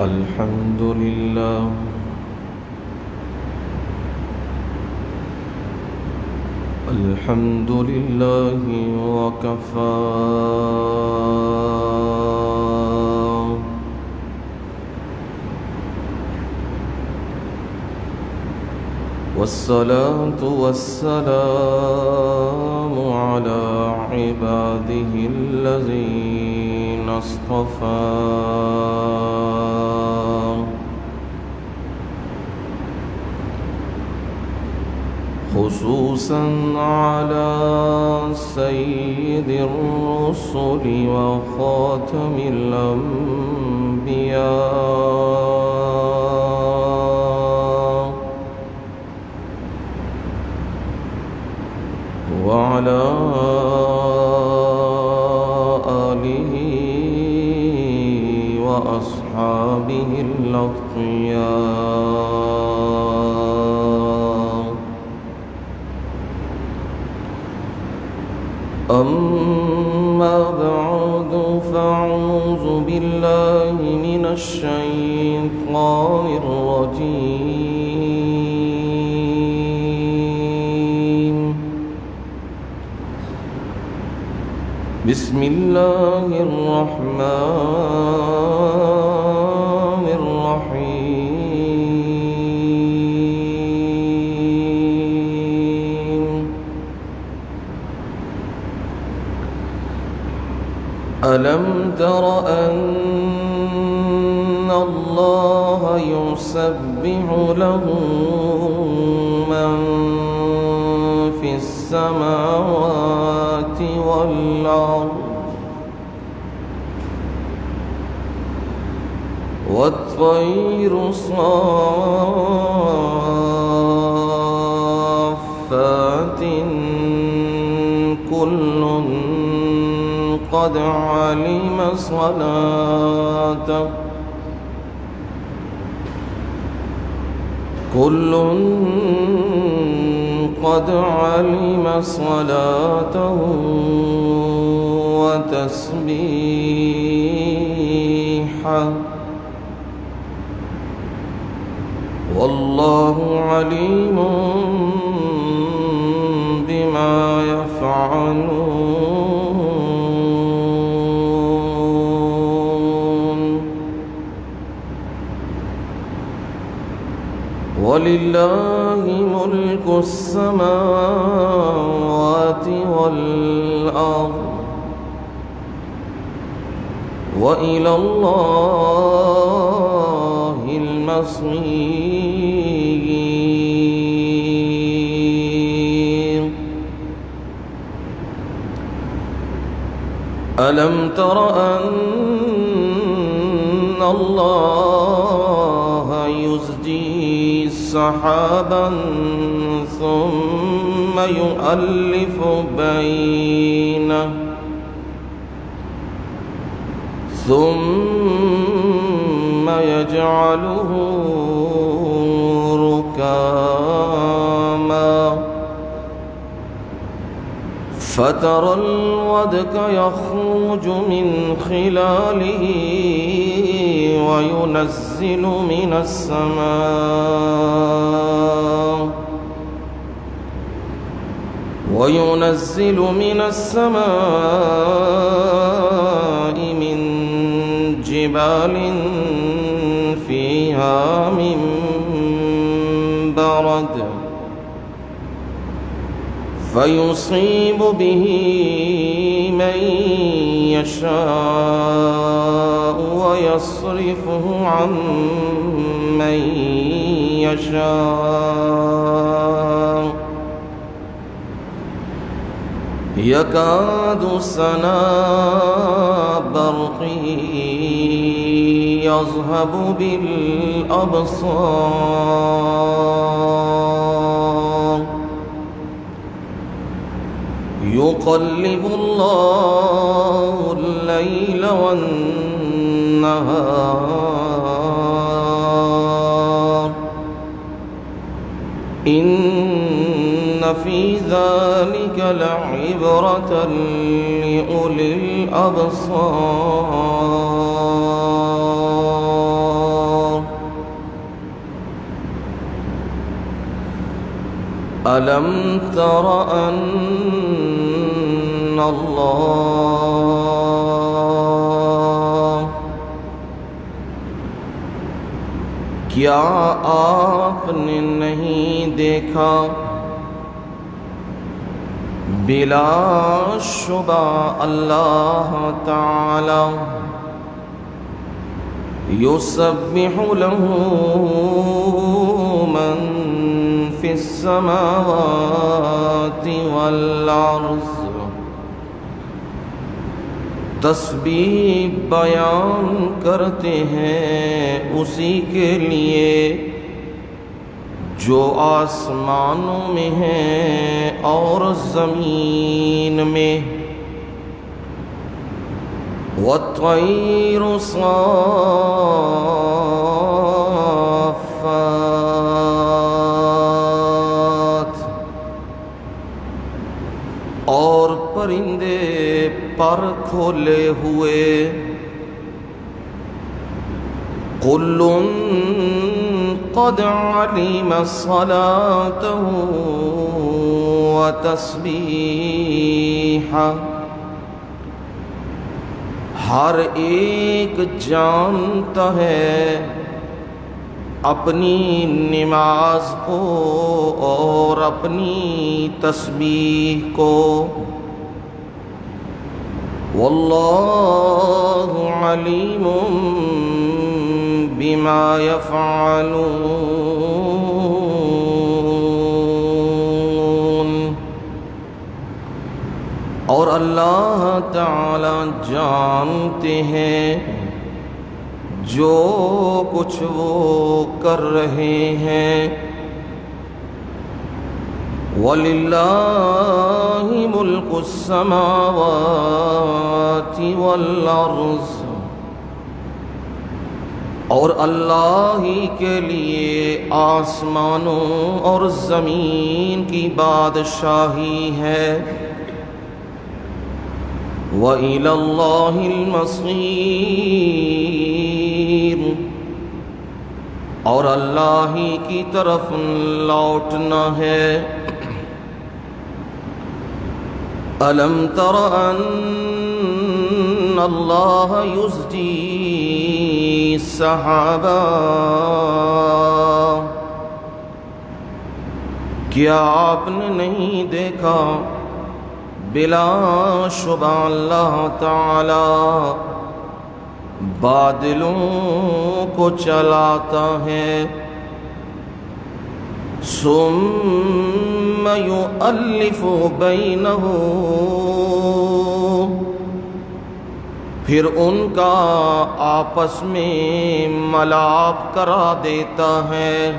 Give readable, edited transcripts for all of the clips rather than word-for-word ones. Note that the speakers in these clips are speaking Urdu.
الحمد لله الحمد لله وكفى والصلاة والسلام على عباده الذين اصطفى خصوصا على سيد الرسل وخاتم الأنبياء وعلى آله وأصحابه الأخيار. أما بعد فأعوذ بالله من الشيطان الرجيم. بسم الله الرحمن الرحيم. ألم تر أن الله يسبح له من في السماوات والأرض والطير صافات كل قد علم صلاته وتسبيحه والله عليم بما يفعلون. ولله ملك السماوات والأرض وإلى الله المصير. ألم تر أن الله يزجي سحابا ثم يؤلف بينه ثم يجعله ركاما فترى الودق يخرج من خلاله وينزل من السماء من جبال فيها من برد فيصيب به من يشاء ويصرفه عن من يشاء يكاد سنا برقه يذهب بالأبصار يقلب الله الليل والنهار إن في ذلك لعبرة لأولي الأبصار. ألم تر أن الله کیا آپ نے نہیں دیکھا بلا شبہ اللہ تعالی یسبح له من فی السماوات والارض تسبیح بیان کرتے ہیں اسی کے لیے جو آسمانوں میں ہیں اور زمین میں وَالطَّيْرُ صَافَّاتٍ اور پرندے پر کھولے ہوئے کل قد علم صلاته وتسبیحہ ہر ایک جانتا ہے اپنی نماز کو اور اپنی تسبیح کو واللہ علیم بما یفعلون اور اللہ تعالی جانتے ہیں جو کچھ وہ کر رہے ہیں وَلِلَّهِ مُلْكُ السَّمَاوَاتِ وَالْأَرْضِ اور اللہ ہی کے لیے آسمانوں اور زمین کی بادشاہی ہے وَإِلَى اللَّهِ الْمَصِيرُ اور اللہ ہی کی طرف لوٹنا ہے أَلَمْ تَرَ أَنَّ اللَّهَ يُزْجِي سَحَابًا کیا آپ نے نہیں دیکھا بلا شبہ اللہ تعالی بادلوں کو چلاتا ہے ثم یؤلف بینہ پھر ان کا آپس میں ملاپ کرا دیتا ہے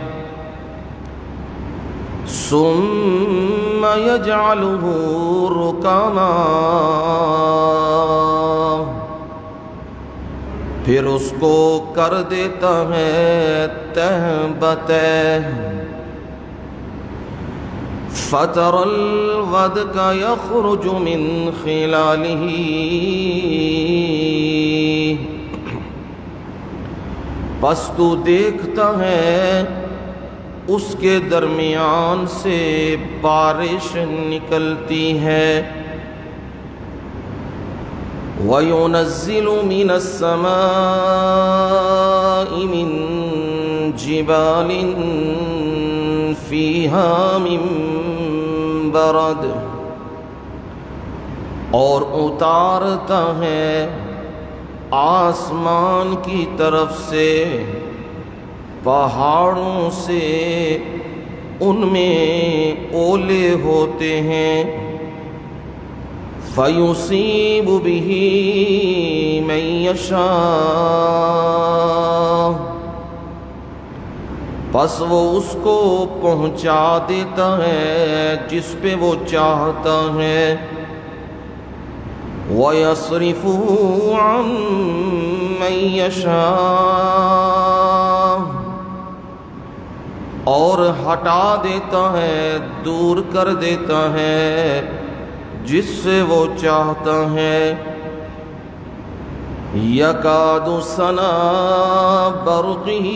ثم یجعلہ رکاما پھر اس کو کر دیتا ہے تہ بتہ فَتَرَ الْوَدْقَ يَخْرُجُ مِنْ خِلَالِهِ پس تو دیکھتا ہے اس کے درمیان سے بارش نکلتی ہے وَيُنَزِّلُ مِنَ السَّمَاءِ مِن جِبَالٍ فِيهَا مِن برد اور اتارتا ہے آسمان کی طرف سے پہاڑوں سے ان میں اولے ہوتے ہیں فَيُصِيبُ بِهِ مَن يَشَاءُ پس وہ اس کو پہنچا دیتا ہے جس پہ وہ چاہتا ہے وَيَصْرِفُهُ عَن مَّن يَشَاءُ اور ہٹا دیتا ہے دور کر دیتا ہے جس سے وہ چاہتا ہے يكاد سنا برقه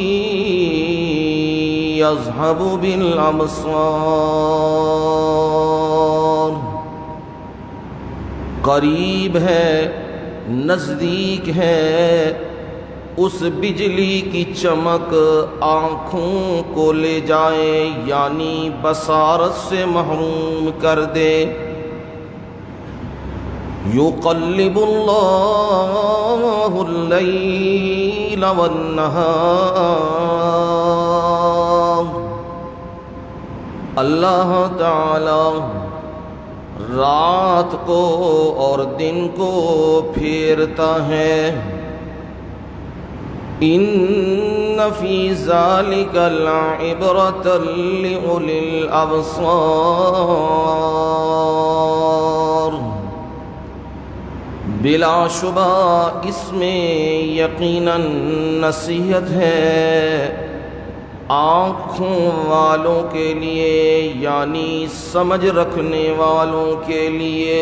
يذهب بالأبصار قریب ہے، نزدیک ہے، اس بجلی کی چمک آنکھوں کو لے جائے، یعنی بصارت سے محروم کر دے۔ یقلب اللہ اللیل والنہار، اللہ تعالی رات کو اور دن کو پھیرتا ہے۔ ان فی ذلک لعبرۃ لأولی الابصار، بلا شبہ اس میں یقیناً نصیحت ہے آنکھوں والوں کے لیے، یعنی سمجھ رکھنے والوں کے لیے۔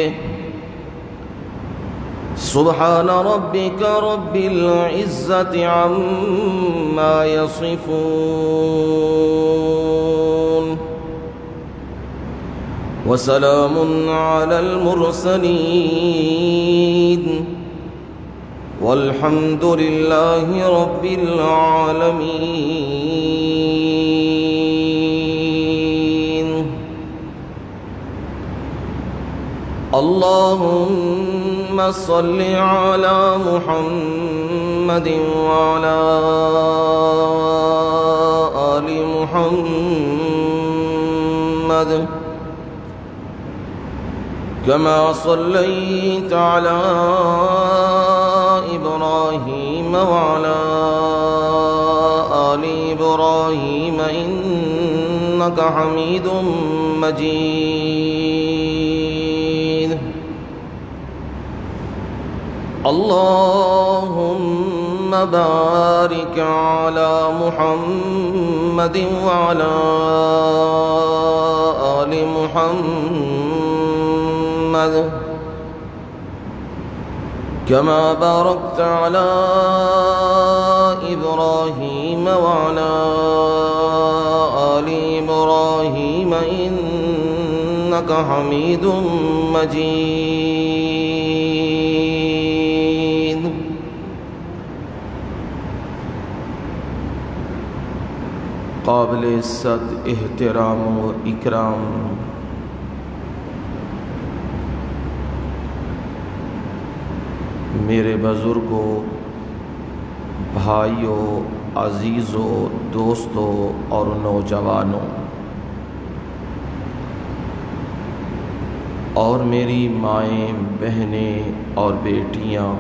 سبحان ربک رب العزت عما یصفون، وسلام علی المرسلین، والحمد للہ رب العالمین۔ اللہم صل علی محمد وعلی آل محمد، كما صليت على إبراهيم وعلى آل إبراهيم إنك حميد مجيد۔ اللهم بارك على محمد وعلى آل محمد، كما باركت على إبراهيم وعلى آل إبراهيم إنك حميد مجيد۔ قابل عزت احترام و اکرام میرے بزرگوں، بھائیوں، عزیزوں، دوستوں اور نوجوانوں، اور میری مائیں، بہنیں اور بیٹیاں،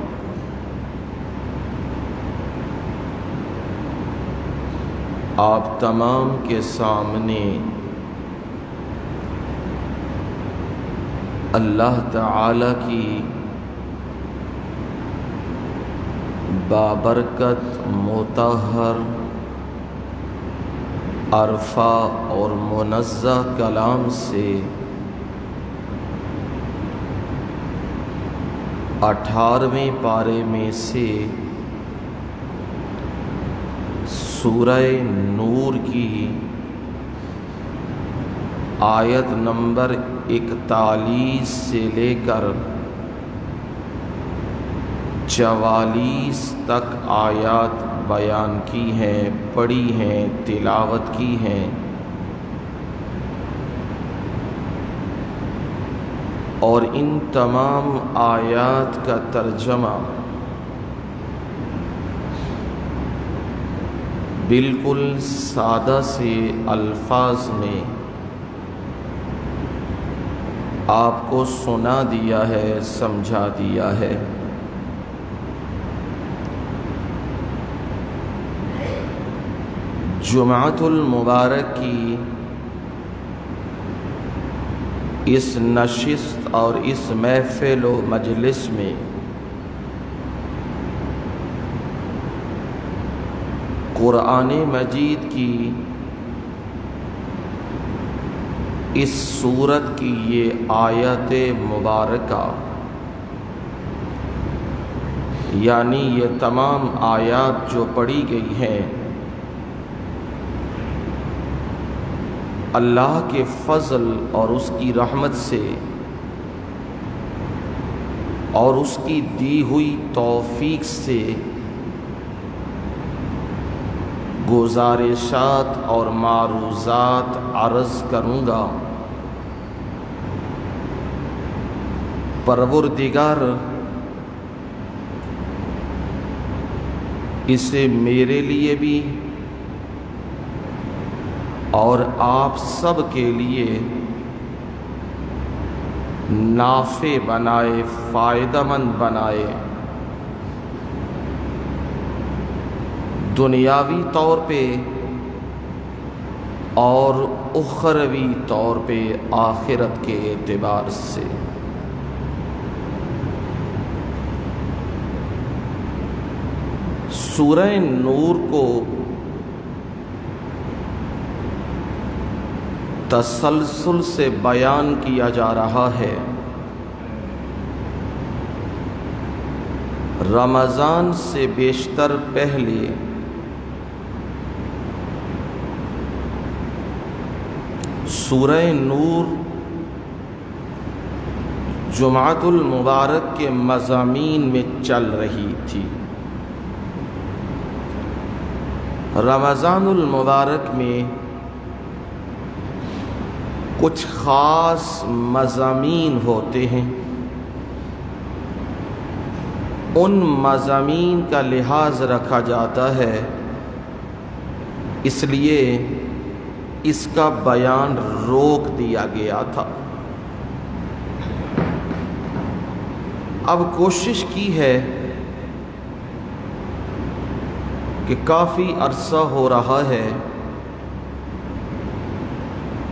آپ تمام کے سامنے اللہ تعالی کی بابرکت مطہر عرفہ اور منزہ کلام سے 18ویں پارے میں سے سورہ نور کی آیت نمبر 41 سے لے کر 44 تک آیات بیان کی ہیں، پڑھی ہیں، تلاوت کی ہیں، اور ان تمام آیات کا ترجمہ بالکل سادہ سے الفاظ میں آپ کو سنا دیا ہے، سمجھا دیا ہے۔ جمعۃ المبارک کی اس نشست اور اس محفل و مجلس میں قرآن مجید کی اس سورت کی یہ آیت مبارکہ یعنی یہ تمام آیات جو پڑھی گئی ہیں اللہ کے فضل اور اس کی رحمت سے اور اس کی دی ہوئی توفیق سے گزارشات اور معروضات عرض کروں گا۔ پروردگار اسے میرے لیے بھی اور آپ سب کے لیے نافع بنائے، فائدہ مند بنائے، دنیاوی طور پہ اور اخروی طور پہ آخرت کے اعتبار سے۔ سورہ نور کو تسلسل سے بیان کیا جا رہا ہے۔ رمضان سے بیشتر پہلے سورہ نور جمعۃ المبارک کے مضامین میں چل رہی تھی۔ رمضان المبارک میں کچھ خاص مضامین ہوتے ہیں، ان مضامین کا لحاظ رکھا جاتا ہے، اس لیے اس کا بیان روک دیا گیا تھا۔ اب کوشش کی ہے کہ کافی عرصہ ہو رہا ہے،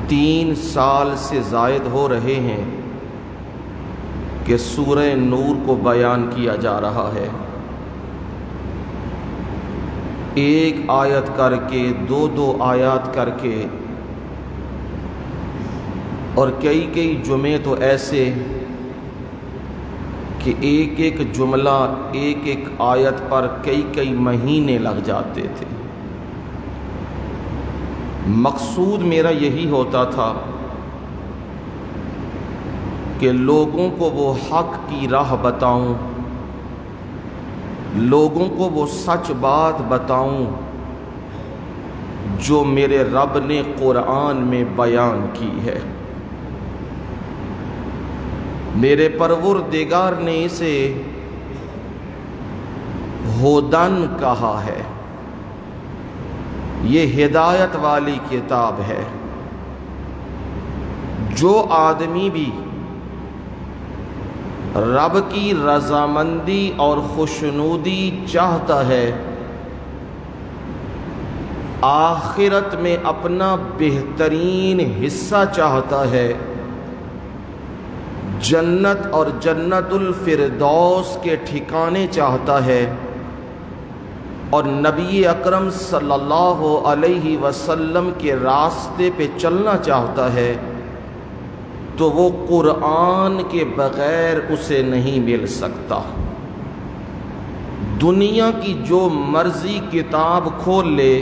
3 سال سے زائد ہو رہے ہیں کہ سورہ نور کو بیان کیا جا رہا ہے، ایک آیت کر کے 2 آیات کر کے، اور کئی جمعے تو ایسے کہ ایک جملہ ایک آیت پر کئی مہینے لگ جاتے تھے۔ مقصود میرا یہی ہوتا تھا کہ لوگوں کو وہ حق کی راہ بتاؤں، لوگوں کو وہ سچ بات بتاؤں جو میرے رب نے قرآن میں بیان کی ہے۔ میرے پروردگار نے اسے ہدن کہا ہے، یہ ہدایت والی کتاب ہے۔ جو آدمی بھی رب کی رضامندی اور خوشنودی چاہتا ہے، آخرت میں اپنا بہترین حصہ چاہتا ہے، جنت اور جنت الفردوس کے ٹھکانے چاہتا ہے، اور نبی اکرم صلی اللہ علیہ وسلم کے راستے پہ چلنا چاہتا ہے، تو وہ قرآن کے بغیر اسے نہیں مل سکتا۔ دنیا کی جو مرضی کتاب کھول لے،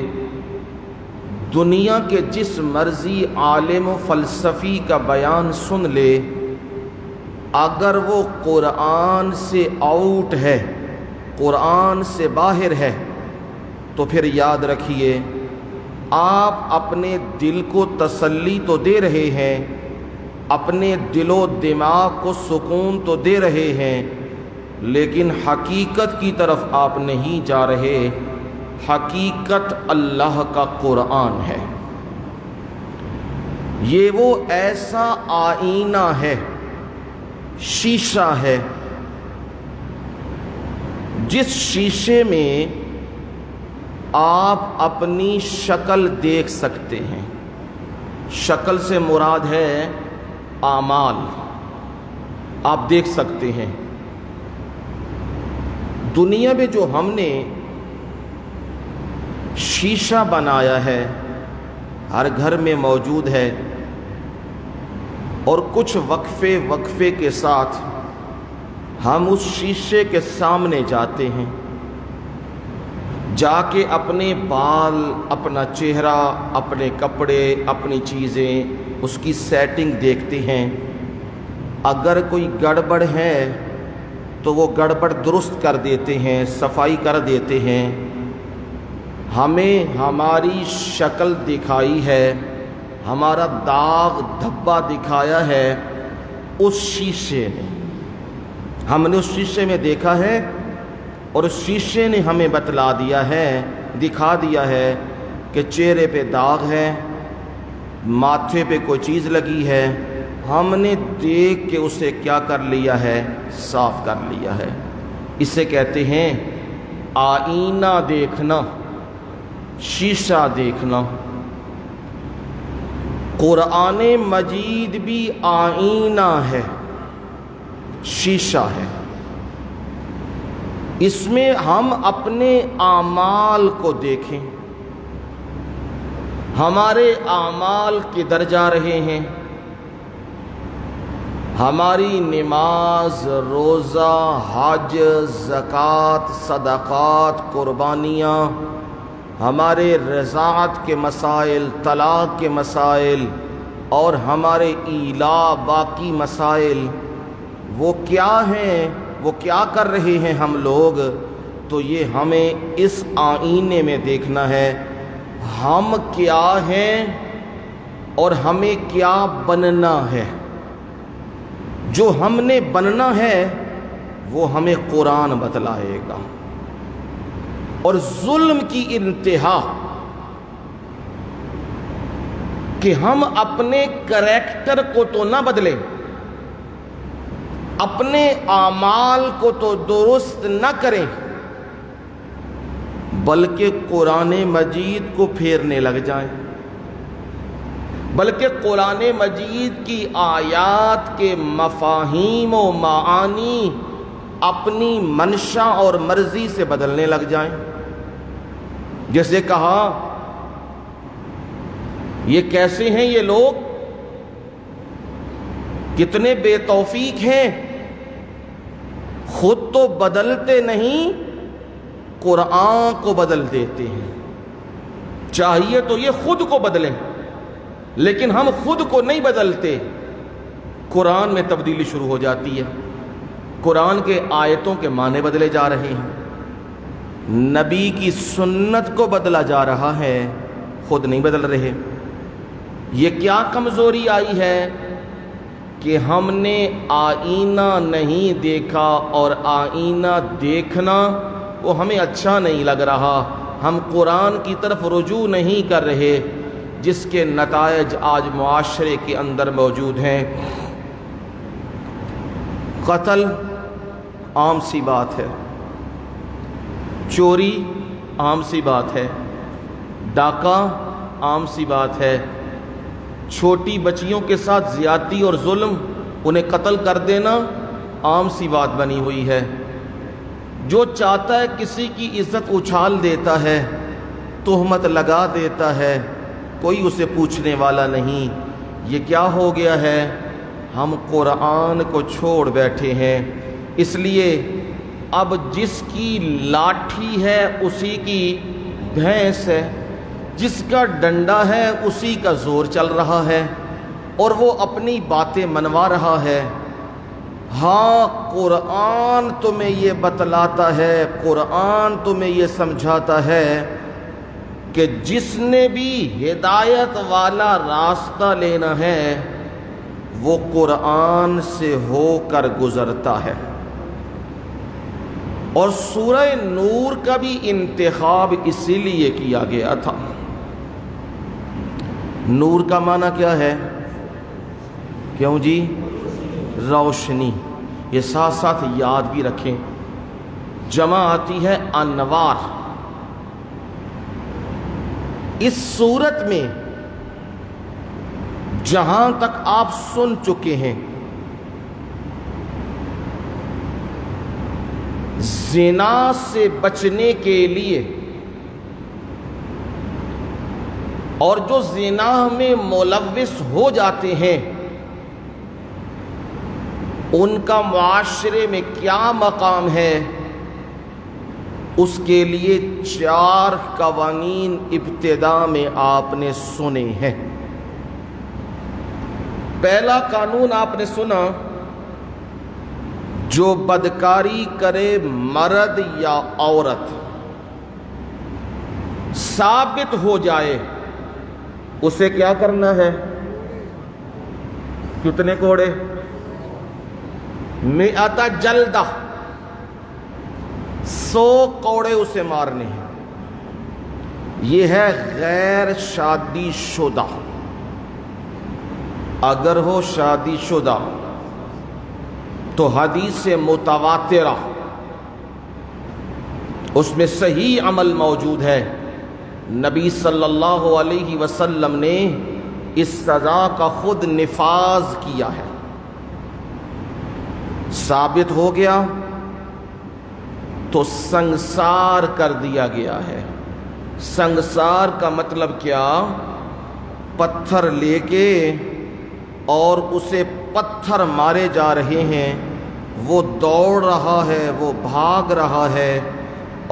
دنیا کے جس مرضی عالم و فلسفی کا بیان سن لے، اگر وہ قرآن سے آؤٹ ہے، قرآن سے باہر ہے، تو پھر یاد رکھیے آپ اپنے دل کو تسلی تو دے رہے ہیں، اپنے دل و دماغ کو سکون تو دے رہے ہیں، لیکن حقیقت کی طرف آپ نہیں جا رہے۔ حقیقت اللہ کا قرآن ہے۔ یہ وہ ایسا آئینہ ہے، شیشہ ہے، جس شیشے میں آپ اپنی شکل دیکھ سکتے ہیں۔ شکل سے مراد ہے اعمال، آپ دیکھ سکتے ہیں۔ دنیا میں جو ہم نے شیشہ بنایا ہے، ہر گھر میں موجود ہے، اور کچھ وقفے کے ساتھ ہم اس شیشے کے سامنے جاتے ہیں، جا کے اپنے بال، اپنا چہرہ، اپنے کپڑے، اپنی چیزیں، اس کی سیٹنگ دیکھتے ہیں۔ اگر کوئی گڑبڑ ہے تو وہ گڑبڑ درست کر دیتے ہیں، صفائی کر دیتے ہیں۔ ہمیں ہماری شکل دکھائی ہے، ہمارا داغ دھبا دکھایا ہے اس شیشے نے، ہم نے اس شیشے میں دیکھا ہے، اور اس شیشے نے ہمیں بتلا دیا ہے، دکھا دیا ہے کہ چہرے پہ داغ ہے، ماتھے پہ کوئی چیز لگی ہے۔ ہم نے دیکھ کے اسے کیا کر لیا ہے؟ صاف کر لیا ہے۔ اسے کہتے ہیں آئینہ دیکھنا، شیشہ دیکھنا۔ قرآن مجید بھی آئینہ ہے، شیشہ ہے۔ اس میں ہم اپنے اعمال کو دیکھیں، ہمارے اعمال کدھر جا رہے ہیں، ہماری نماز، روزہ، حج، زکوٰۃ، صدقات، قربانیاں، ہمارے رضاعت کے مسائل، طلاق کے مسائل، اور ہمارے ایلا باقی مسائل، وہ کیا ہیں، وہ کیا کر رہے ہیں ہم لوگ؟ تو یہ ہمیں اس آئینے میں دیکھنا ہے، ہم کیا ہیں اور ہمیں کیا بننا ہے۔ جو ہم نے بننا ہے وہ ہمیں قرآن بتلائے گا۔ اور ظلم کی انتہا کہ ہم اپنے کریکٹر کو تو نہ بدلیں، اپنے اعمال کو تو درست نہ کریں، بلکہ قرآن مجید کو پھیرنے لگ جائیں، بلکہ قرآن مجید کی آیات کے مفاہیم و معانی اپنی منشا اور مرضی سے بدلنے لگ جائیں۔ جیسے کہا یہ کیسے ہیں یہ لوگ، کتنے بے توفیق ہیں، خود تو بدلتے نہیں، قرآن کو بدل دیتے ہیں۔ چاہیے تو یہ خود کو بدلیں، لیکن ہم خود کو نہیں بدلتے، قرآن میں تبدیلی شروع ہو جاتی ہے، قرآن کے آیتوں کے معنی بدلے جا رہے ہیں، نبی کی سنت کو بدلا جا رہا ہے، خود نہیں بدل رہے۔ یہ کیا کمزوری آئی ہے کہ ہم نے آئینہ نہیں دیکھا، اور آئینہ دیکھنا وہ ہمیں اچھا نہیں لگ رہا، ہم قرآن کی طرف رجوع نہیں کر رہے، جس کے نتائج آج معاشرے کے اندر موجود ہیں۔ قتل عام سی بات ہے، چوری عام سی بات ہے، ڈاکہ عام سی بات ہے، چھوٹی بچیوں کے ساتھ زیادتی اور ظلم، انہیں قتل کر دینا عام سی بات بنی ہوئی ہے۔ جو چاہتا ہے کسی کی عزت اچھال دیتا ہے، تہمت لگا دیتا ہے، کوئی اسے پوچھنے والا نہیں۔ یہ کیا ہو گیا ہے؟ ہم قرآن کو چھوڑ بیٹھے ہیں، اس لیے اب جس کی لاٹھی ہے اسی کی بھینس ہے، جس کا ڈنڈا ہے اسی کا زور چل رہا ہے، اور وہ اپنی باتیں منوا رہا ہے۔ ہاں، قرآن تمہیں یہ بتلاتا ہے، قرآن تمہیں یہ سمجھاتا ہے کہ جس نے بھی ہدایت والا راستہ لینا ہے وہ قرآن سے ہو کر گزرتا ہے۔ اور سورہ نور کا بھی انتخاب اسی لیے کیا گیا تھا۔ نور کا معنی کیا ہے؟ کیوں جی؟ روشنی۔ یہ ساتھ ساتھ یاد بھی رکھیں، جمع آتی ہے انوار۔ اس صورت میں جہاں تک آپ سن چکے ہیں، زنا سے بچنے کے لیے اور جو زنا میں ملوث ہو جاتے ہیں ان کا معاشرے میں کیا مقام ہے، اس کے لیے 4 قوانین ابتدا میں آپ نے سنے ہیں۔ پہلا قانون آپ نے سنا، جو بدکاری کرے مرد یا عورت، ثابت ہو جائے اسے کیا کرنا ہے؟ کتنے کوڑے؟ 100 جلدہ، 100 کوڑے اسے مارنے ہیں۔ یہ ہے غیر شادی شدہ۔ اگر ہو شادی شدہ تو حدیث متواترہ اس میں صحیح عمل موجود ہے، نبی صلی اللہ علیہ وسلم نے اس سزا کا خود نفاذ کیا ہے۔ ثابت ہو گیا تو سنگسار کر دیا گیا ہے۔ سنگسار کا مطلب کیا؟ پتھر لے کے اور اسے پتھر مارے جا رہے ہیں، وہ دوڑ رہا ہے، وہ بھاگ رہا ہے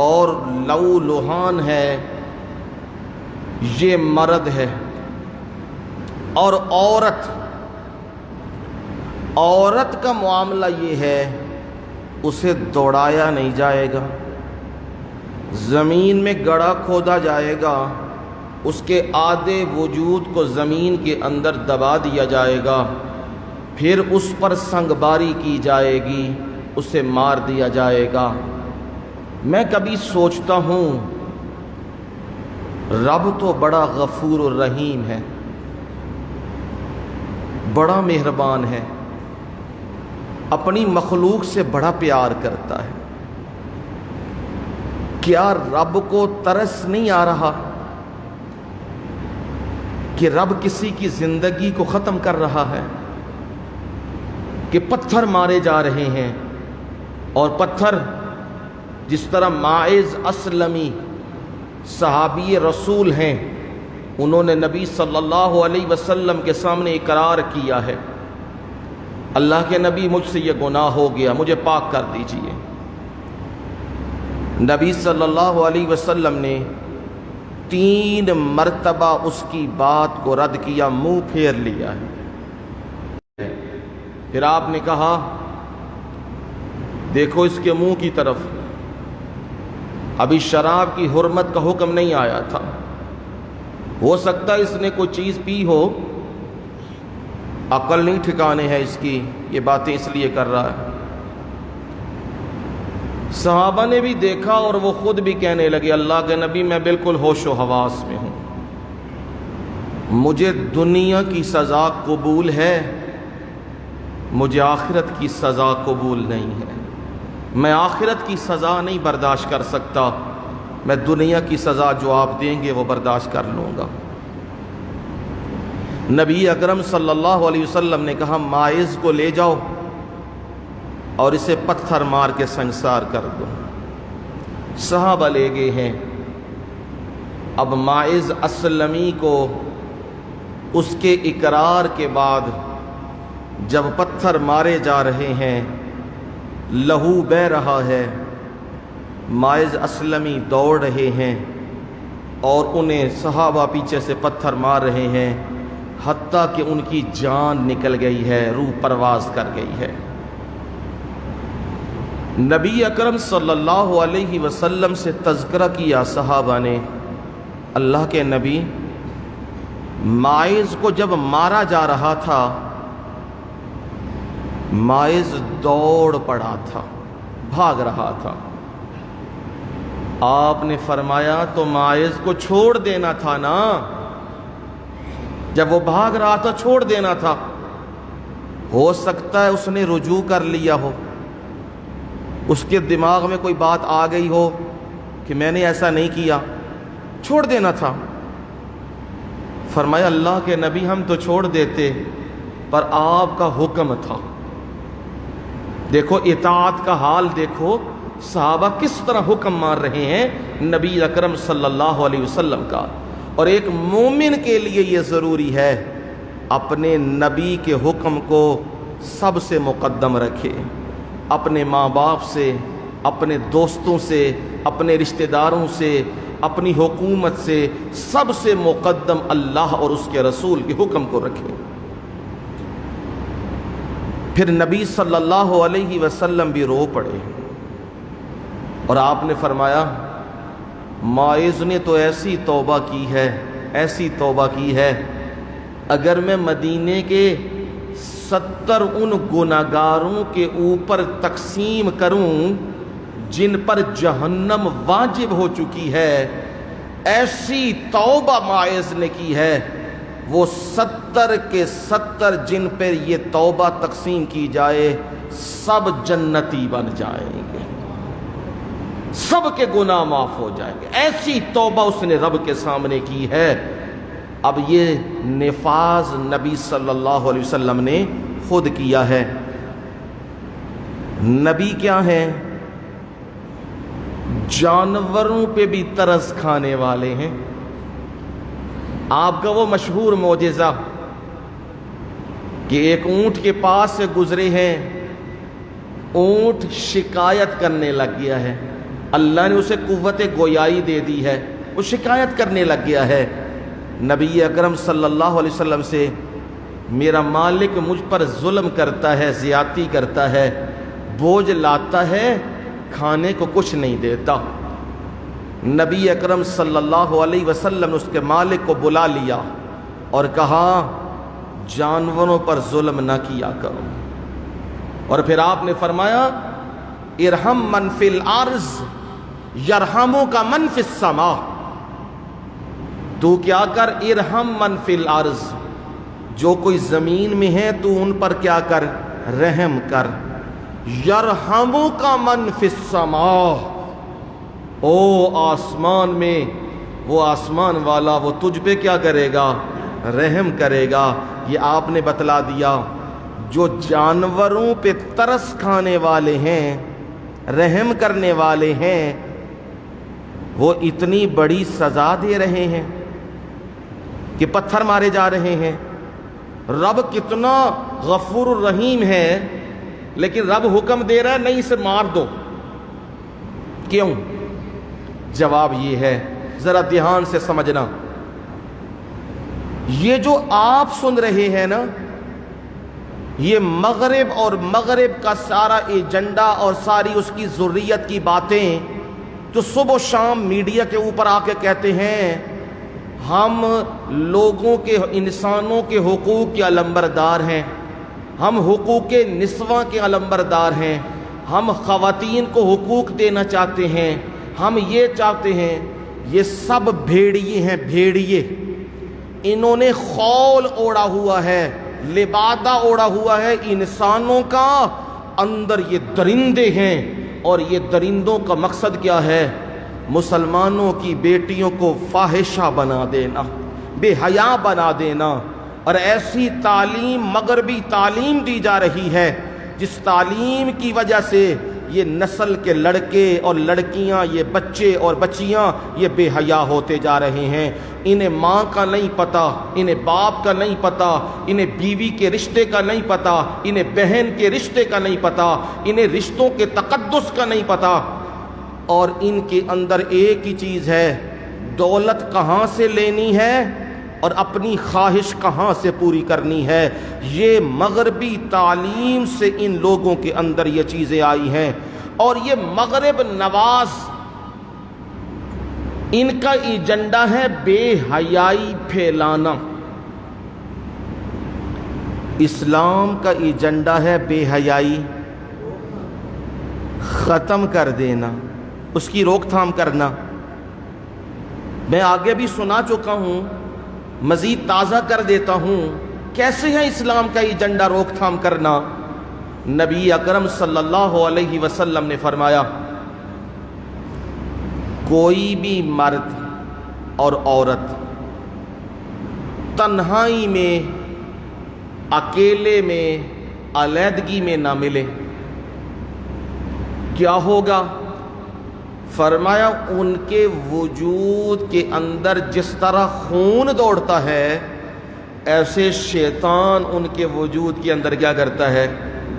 اور لہو لہان ہے، یہ مرد ہے۔ اور عورت کا معاملہ یہ ہے، اسے دوڑایا نہیں جائے گا، زمین میں گڑھا کھودا جائے گا، اس کے آدھے وجود کو زمین کے اندر دبا دیا جائے گا، پھر اس پر سنگباری کی جائے گی، اسے مار دیا جائے گا۔ میں کبھی سوچتا ہوں رب تو بڑا غفور الرحیم ہے، بڑا مہربان ہے، اپنی مخلوق سے بڑا پیار کرتا ہے۔ کیا رب کو ترس نہیں آ رہا کہ رب کسی کی زندگی کو ختم کر رہا ہے، کہ پتھر مارے جا رہے ہیں؟ اور پتھر جس طرح ماعز اسلمی صحابی رسول ہیں، انہوں نے نبی صلی اللہ علیہ وسلم کے سامنے اقرار کیا ہے، اللہ کے نبی مجھ سے یہ گناہ ہو گیا، مجھے پاک کر دیجئے۔ نبی صلی اللہ علیہ وسلم نے 3 مرتبہ اس کی بات کو رد کیا، منہ پھیر لیا ہے۔ پھر آپ نے کہا دیکھو اس کے منہ کی طرف، ابھی شراب کی حرمت کا حکم نہیں آیا تھا، ہو سکتا ہے اس نے کوئی چیز پی ہو، عقل نہیں ٹھکانے ہے اس کی، یہ باتیں اس لیے کر رہا ہے۔ صحابہ نے بھی دیکھا اور وہ خود بھی کہنے لگے اللہ کے نبی میں بالکل ہوش و حواس میں ہوں، مجھے دنیا کی سزا قبول ہے، مجھے آخرت کی سزا قبول نہیں ہے، میں آخرت کی سزا نہیں برداشت کر سکتا، میں دنیا کی سزا جو آپ دیں گے وہ برداشت کر لوں گا۔ نبی اکرم صلی اللہ علیہ وسلم نے کہا ماعز کو لے جاؤ اور اسے پتھر مار کے سنگسار کر دو۔ صحابہ لے گئے ہیں۔ اب ماعز اسلمی کو اس کے اقرار کے بعد جب پتھر مارے جا رہے ہیں، لہو بہہ رہا ہے، ماعز اسلمی دوڑ رہے ہیں اور انہیں صحابہ پیچھے سے پتھر مار رہے ہیں، حتیٰ کہ ان کی جان نکل گئی ہے، روح پرواز کر گئی ہے۔ نبی اکرم صلی اللہ علیہ وسلم سے تذکرہ کیا صحابہ نے، اللہ کے نبی ماعز کو جب مارا جا رہا تھا، ماعز دوڑ پڑا تھا، بھاگ رہا تھا، آپ نے فرمایا تو ماعز کو چھوڑ دینا تھا نا، جب وہ بھاگ رہا تھا چھوڑ دینا تھا، ہو سکتا ہے اس نے رجوع کر لیا ہو، اس کے دماغ میں کوئی بات آ گئی ہو کہ میں نے ایسا نہیں کیا، چھوڑ دینا تھا۔ فرمایا اللہ کے نبی ہم تو چھوڑ دیتے، پر آپ کا حکم تھا۔ دیکھو اطاعت کا حال دیکھو، صحابہ کس طرح حکم مار رہے ہیں نبی اکرم صلی اللہ علیہ وسلم کا۔ اور ایک مومن کے لیے یہ ضروری ہے اپنے نبی کے حکم کو سب سے مقدم رکھے، اپنے ماں باپ سے، اپنے دوستوں سے، اپنے رشتہ داروں سے، اپنی حکومت سے، سب سے مقدم اللہ اور اس کے رسول کے حکم کو رکھے۔ پھر نبی صلی اللہ علیہ وسلم بھی رو پڑے اور آپ نے فرمایا معاذ نے تو ایسی توبہ کی ہے، ایسی توبہ کی ہے، اگر میں مدینے کے 70 ان گناہگاروں کے اوپر تقسیم کروں جن پر جہنم واجب ہو چکی ہے، ایسی توبہ معاذ نے کی ہے، وہ 70 کے 70 جن پر یہ توبہ تقسیم کی جائے سب جنتی بن جائیں گے، سب کے گناہ معاف ہو جائیں گے۔ ایسی توبہ اس نے رب کے سامنے کی ہے۔ اب یہ نفاذ نبی صلی اللہ علیہ وسلم نے خود کیا ہے۔ نبی کیا ہیں؟ جانوروں پہ بھی ترس کھانے والے ہیں۔ آپ کا وہ مشہور معجزہ کہ ایک اونٹ کے پاس سے گزرے ہیں، اونٹ شکایت کرنے لگ گیا ہے، اللہ نے اسے قوت گویائی دے دی ہے، وہ شکایت کرنے لگ گیا ہے۔ نبی اکرم صلی اللہ علیہ وسلم سے میرا مالک مجھ پر ظلم کرتا ہے، زیادتی کرتا ہے، بوجھ لاتا ہے، کھانے کو کچھ نہیں دیتا۔ نبی اکرم صلی اللہ علیہ وسلم نے اس کے مالک کو بلا لیا اور کہا جانوروں پر ظلم نہ کیا کرو، اور پھر آپ نے فرمایا ارحم من فی الارض یرحمک من فی السماء، تو کیا کر ارحم من فی الارض، جو کوئی زمین میں ہے تو ان پر کیا کر، رحم کر، یرحمک من فی السماء، او آسمان میں وہ آسمان والا وہ تجھ پہ کیا کرے گا، رحم کرے گا۔ یہ آپ نے بتلا دیا جو جانوروں پہ ترس کھانے والے ہیں، رحم کرنے والے ہیں، وہ اتنی بڑی سزا دے رہے ہیں کہ پتھر مارے جا رہے ہیں۔ رب کتنا غفور الرحیم ہے، لیکن رب حکم دے رہا ہے نہیں اسے مار دو، کیوں؟ جواب یہ ہے، ذرا دھیان سے سمجھنا، یہ جو آپ سن رہے ہیں نا، یہ مغرب اور مغرب کا سارا ایجنڈا اور ساری اس کی ذریت کی باتیں جو صبح و شام میڈیا کے اوپر آ کے کہتے ہیں ہم لوگوں کے، انسانوں کے حقوق کے علمبردار ہیں، ہم حقوق نسواں کے علمبردار ہیں، ہم خواتین کو حقوق دینا چاہتے ہیں، ہم یہ چاہتے ہیں، یہ سب بھیڑیے ہیں، بھیڑیے، انہوں نے خول اوڑا ہوا ہے، لبادہ اوڑا ہوا ہے انسانوں کا، اندر یہ درندے ہیں، اور یہ درندوں کا مقصد کیا ہے؟ مسلمانوں کی بیٹیوں کو فاحشہ بنا دینا، بے حیا بنا دینا، اور ایسی تعلیم، مغربی تعلیم دی جا رہی ہے جس تعلیم کی وجہ سے یہ نسل کے لڑکے اور لڑکیاں، یہ بچے اور بچیاں یہ بے حیا ہوتے جا رہے ہیں۔ انہیں ماں کا نہیں پتہ، انہیں باپ کا نہیں پتہ، انہیں بیوی کے رشتے کا نہیں پتہ، انہیں بہن کے رشتے کا نہیں پتہ، انہیں رشتوں کے تقدس کا نہیں پتہ، اور ان کے اندر ایک ہی چیز ہے، دولت کہاں سے لینی ہے اور اپنی خواہش کہاں سے پوری کرنی ہے۔ یہ مغربی تعلیم سے ان لوگوں کے اندر یہ چیزیں آئی ہیں، اور یہ مغرب نواز ان کا ایجنڈا ہے بے حیائی پھیلانا۔ اسلام کا ایجنڈا ہے بے حیائی ختم کر دینا، اس کی روک تھام کرنا۔ میں آگے بھی سنا چکا ہوں، مزید تازہ کر دیتا ہوں، کیسے ہے اسلام کا ایجنڈا روک تھام کرنا؟ نبی اکرم صلی اللہ علیہ وسلم نے فرمایا کوئی بھی مرد اور عورت تنہائی میں، اکیلے میں، علیحدگی میں نہ ملے، کیا ہوگا؟ فرمایا ان کے وجود کے اندر جس طرح خون دوڑتا ہے ایسے شیطان ان کے وجود کے اندر کیا کرتا ہے؟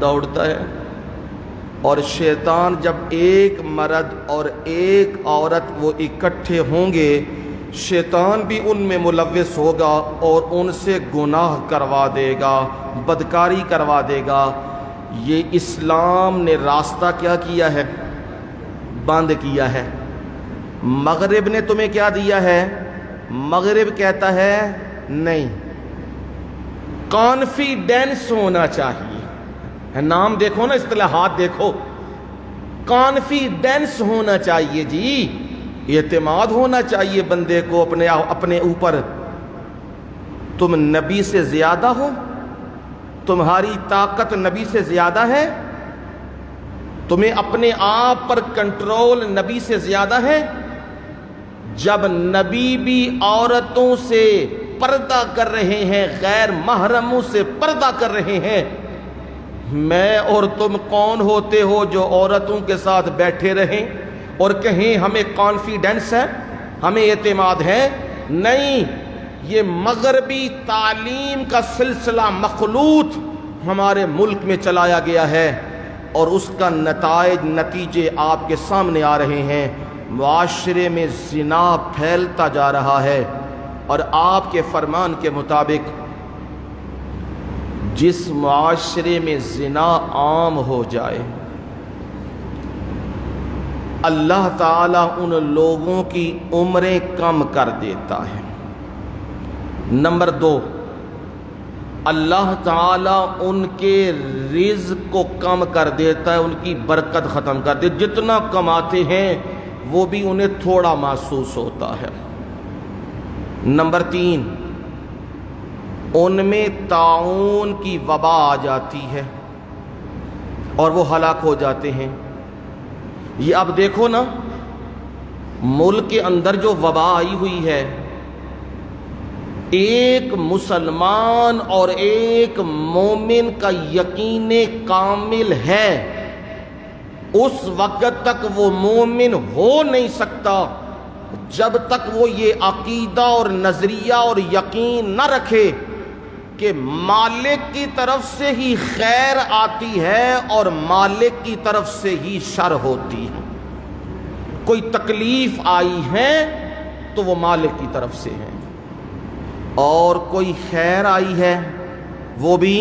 دوڑتا ہے. اور شیطان جب ایک مرد اور ایک عورت وہ اکٹھے ہوں گے، شیطان بھی ان میں ملوث ہوگا اور ان سے گناہ کروا دے گا، بدکاری کروا دے گا. یہ اسلام نے راستہ کیا کیا ہے؟ بند کیا ہے. مغرب نے تمہیں کیا دیا ہے؟ مغرب کہتا ہے نہیں، کانفیڈینس ہونا چاہیے. نام دیکھو نا، اصطلاحات دیکھو. کانفیڈینس ہونا چاہیے جی، اعتماد ہونا چاہیے بندے کو اپنے اوپر. تم نبی سے زیادہ ہو؟ تمہاری طاقت نبی سے زیادہ ہے؟ تمہیں اپنے آپ پر کنٹرول نبی سے زیادہ ہے؟ جب نبی بھی عورتوں سے پردہ کر رہے ہیں، غیر محرموں سے پردہ کر رہے ہیں، میں اور تم کون ہوتے ہو جو عورتوں کے ساتھ بیٹھے رہیں اور کہیں ہمیں کانفیڈنس ہے، ہمیں اعتماد ہے؟ نہیں. یہ مغربی تعلیم کا سلسلہ مخلوط ہمارے ملک میں چلایا گیا ہے اور اس کا نتیجے آپ کے سامنے آ رہے ہیں. معاشرے میں زنا پھیلتا جا رہا ہے اور آپ کے فرمان کے مطابق جس معاشرے میں زنا عام ہو جائے، اللہ تعالیٰ ان لوگوں کی عمریں کم کر دیتا ہے. نمبر 2، اللہ تعالیٰ ان کے رزق کو کم کر دیتا ہے، ان کی برکت ختم کر دیتا ہے. جتنا کماتے ہیں وہ بھی انہیں تھوڑا محسوس ہوتا ہے. نمبر 3، ان میں طاعون کی وبا آ جاتی ہے اور وہ ہلاک ہو جاتے ہیں. یہ اب دیکھو نا، ملک کے اندر جو وبا آئی ہوئی ہے، ایک مسلمان اور ایک مومن کا یقین کامل ہے، اس وقت تک وہ مومن ہو نہیں سکتا جب تک وہ یہ عقیدہ اور نظریہ اور یقین نہ رکھے کہ مالک کی طرف سے ہی خیر آتی ہے اور مالک کی طرف سے ہی شر ہوتی ہے. کوئی تکلیف آئی ہے تو وہ مالک کی طرف سے ہے، اور کوئی خیر آئی ہے وہ بھی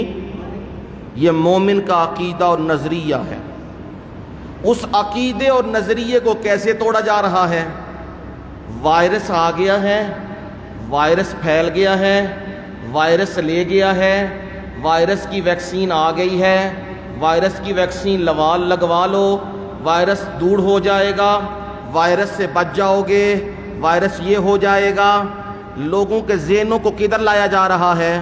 یہ مومن کا عقیدہ اور نظریہ ہے. اس عقیدے اور نظریے کو کیسے توڑا جا رہا ہے؟ وائرس آ گیا ہے، وائرس پھیل گیا ہے، وائرس لے گیا ہے، وائرس کی ویکسین آ گئی ہے، وائرس کی ویکسین لگوا لو، وائرس دور ہو جائے گا، وائرس سے بچ جاؤ گے، وائرس یہ ہو جائے گا. لوگوں کے ذہنوں کو کدھر لایا جا رہا ہے؟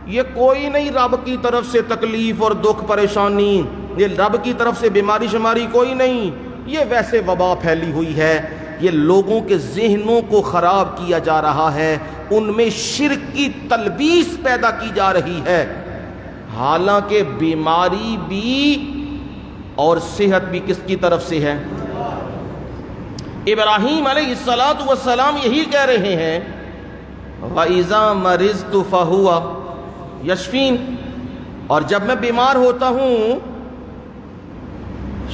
یہ کوئی نہیں رب کی طرف سے تکلیف اور دکھ پریشانی، یہ رب کی طرف سے بیماری شماری کوئی نہیں، یہ ویسے وبا پھیلی ہوئی ہے. یہ لوگوں کے ذہنوں کو خراب کیا جا رہا ہے، ان میں شرک کی تلبیس پیدا کی جا رہی ہے. حالانکہ بیماری بھی اور صحت بھی کس کی طرف سے ہے؟ ابراہیم علیہ السلام یہی کہہ رہے ہیں، وَإِذَا مَرِضْتُ فَهُوَ يَشْفِينِ. اور جب میں بیمار ہوتا ہوں،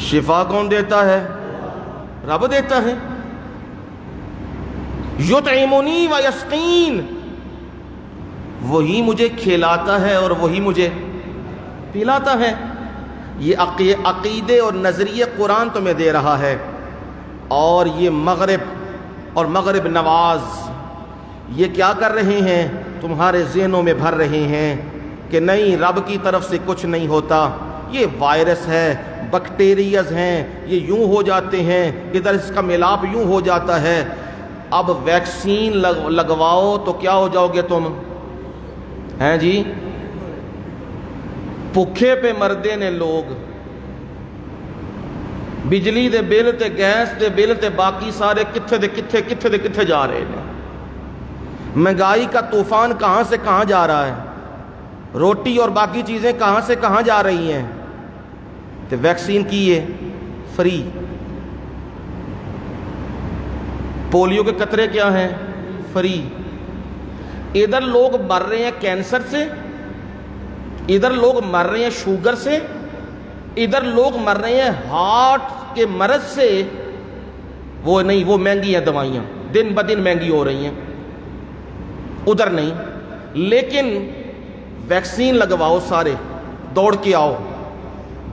شفا کون دیتا ہے؟ رب دیتا ہے. یطعمنی و یسقین، وہی مجھے کھلاتا ہے اور وہی مجھے پلاتا ہے. یہ عقیدے اور نظریے قرآن تمہیں دے رہا ہے، اور یہ مغرب اور مغرب نواز یہ کیا کر رہے ہیں؟ تمہارے ذہنوں میں بھر رہے ہیں کہ نہیں، رب کی طرف سے کچھ نہیں ہوتا، یہ وائرس ہے، بیکٹیریاز ہیں، یہ یوں ہو جاتے ہیں، ادھر اس کا ملاپ یوں ہو جاتا ہے. اب ویکسین لگواؤ تو کیا ہو جاؤ گے تم؟ ہیں جی، بھوکے پہ مردے نے لوگ، بجلی دے بل تے گیس دے بل تے باقی سارے کتھے جا رہے ہیں. مہنگائی کا طوفان کہاں سے کہاں جا رہا ہے، روٹی اور باقی چیزیں کہاں سے کہاں جا رہی ہیں. تو ویکسین کی ہے فری، پولیو کے قطرے کیا ہیں؟ فری. ادھر لوگ مر رہے ہیں کینسر سے، ادھر لوگ مر رہے ہیں شوگر سے، ادھر لوگ مر رہے ہیں ہارٹ کے مرض سے. وہ نہیں، وہ مہنگی ہیں دوائیاں، دن بدن مہنگی ہو رہی ہیں. ادھر نہیں، لیکن ویکسین لگواؤ، سارے دوڑ کے آؤ.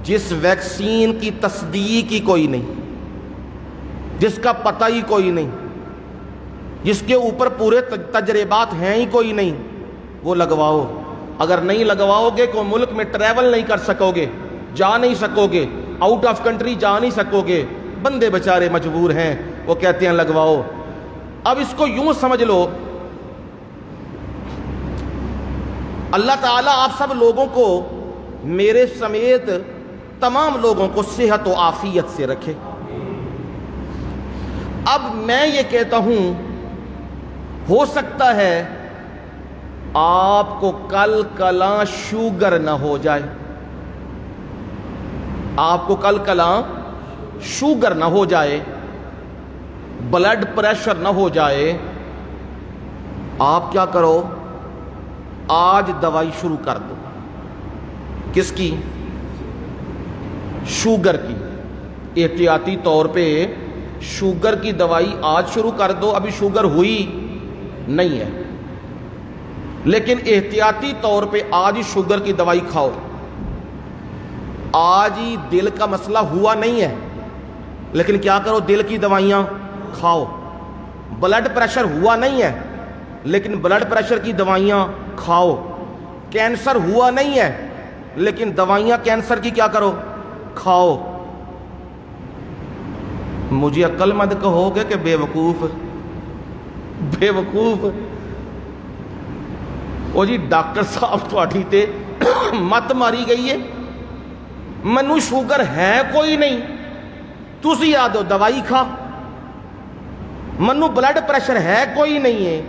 جس ویکسین کی تصدیق ہی کوئی نہیں، جس کا پتہ ہی کوئی نہیں، جس کے اوپر پورے تجربات ہیں ہی کوئی نہیں، وہ لگواؤ. اگر نہیں لگواؤ گے کوئی ملک میں ٹریول نہیں کر سکو گے، جا نہیں سکو گے، آؤٹ آف کنٹری جا نہیں سکو گے. بندے بچارے مجبور ہیں، وہ کہتے ہیں لگواؤ. اب اس کو یوں سمجھ لو، اللہ تعالیٰ آپ سب لوگوں کو، میرے سمیت تمام لوگوں کو صحت و عافیت سے رکھے. اب میں یہ کہتا ہوں، ہو سکتا ہے آپ کو کل کلاں شوگر نہ ہو جائے، آپ کو کل کلاں شوگر نہ ہو جائے، بلڈ پریشر نہ ہو جائے. آپ کیا کرو، آج دوائی شروع کر دو. کس کی؟ شوگر کی. احتیاطی طور پہ شوگر کی دوائی آج شروع کر دو. ابھی شوگر ہوئی نہیں ہے، لیکن احتیاطی طور پہ آج ہی شوگر کی دوائی کھاؤ. آج ہی دل کا مسئلہ ہوا نہیں ہے، لیکن کیا کرو، دل کی دوائیاں کھاؤ. بلڈ پریشر ہوا نہیں ہے، لیکن بلڈ پریشر کی دوائیاں کھاؤ. کینسر ہوا نہیں ہے، لیکن دوائیاں کینسر کی کیا کرو، کھاؤ. مجھے عقل مند کہو گے کہ بے وقوف. بے وقوف وہ جی ڈاکٹر صاحب تھوڑی تے مت ماری گئی ہے، منو شوگر ہے کوئی نہیں، تسی آ دو دوائی کھا. منو بلڈ پریشر ہے کوئی نہیں ہے،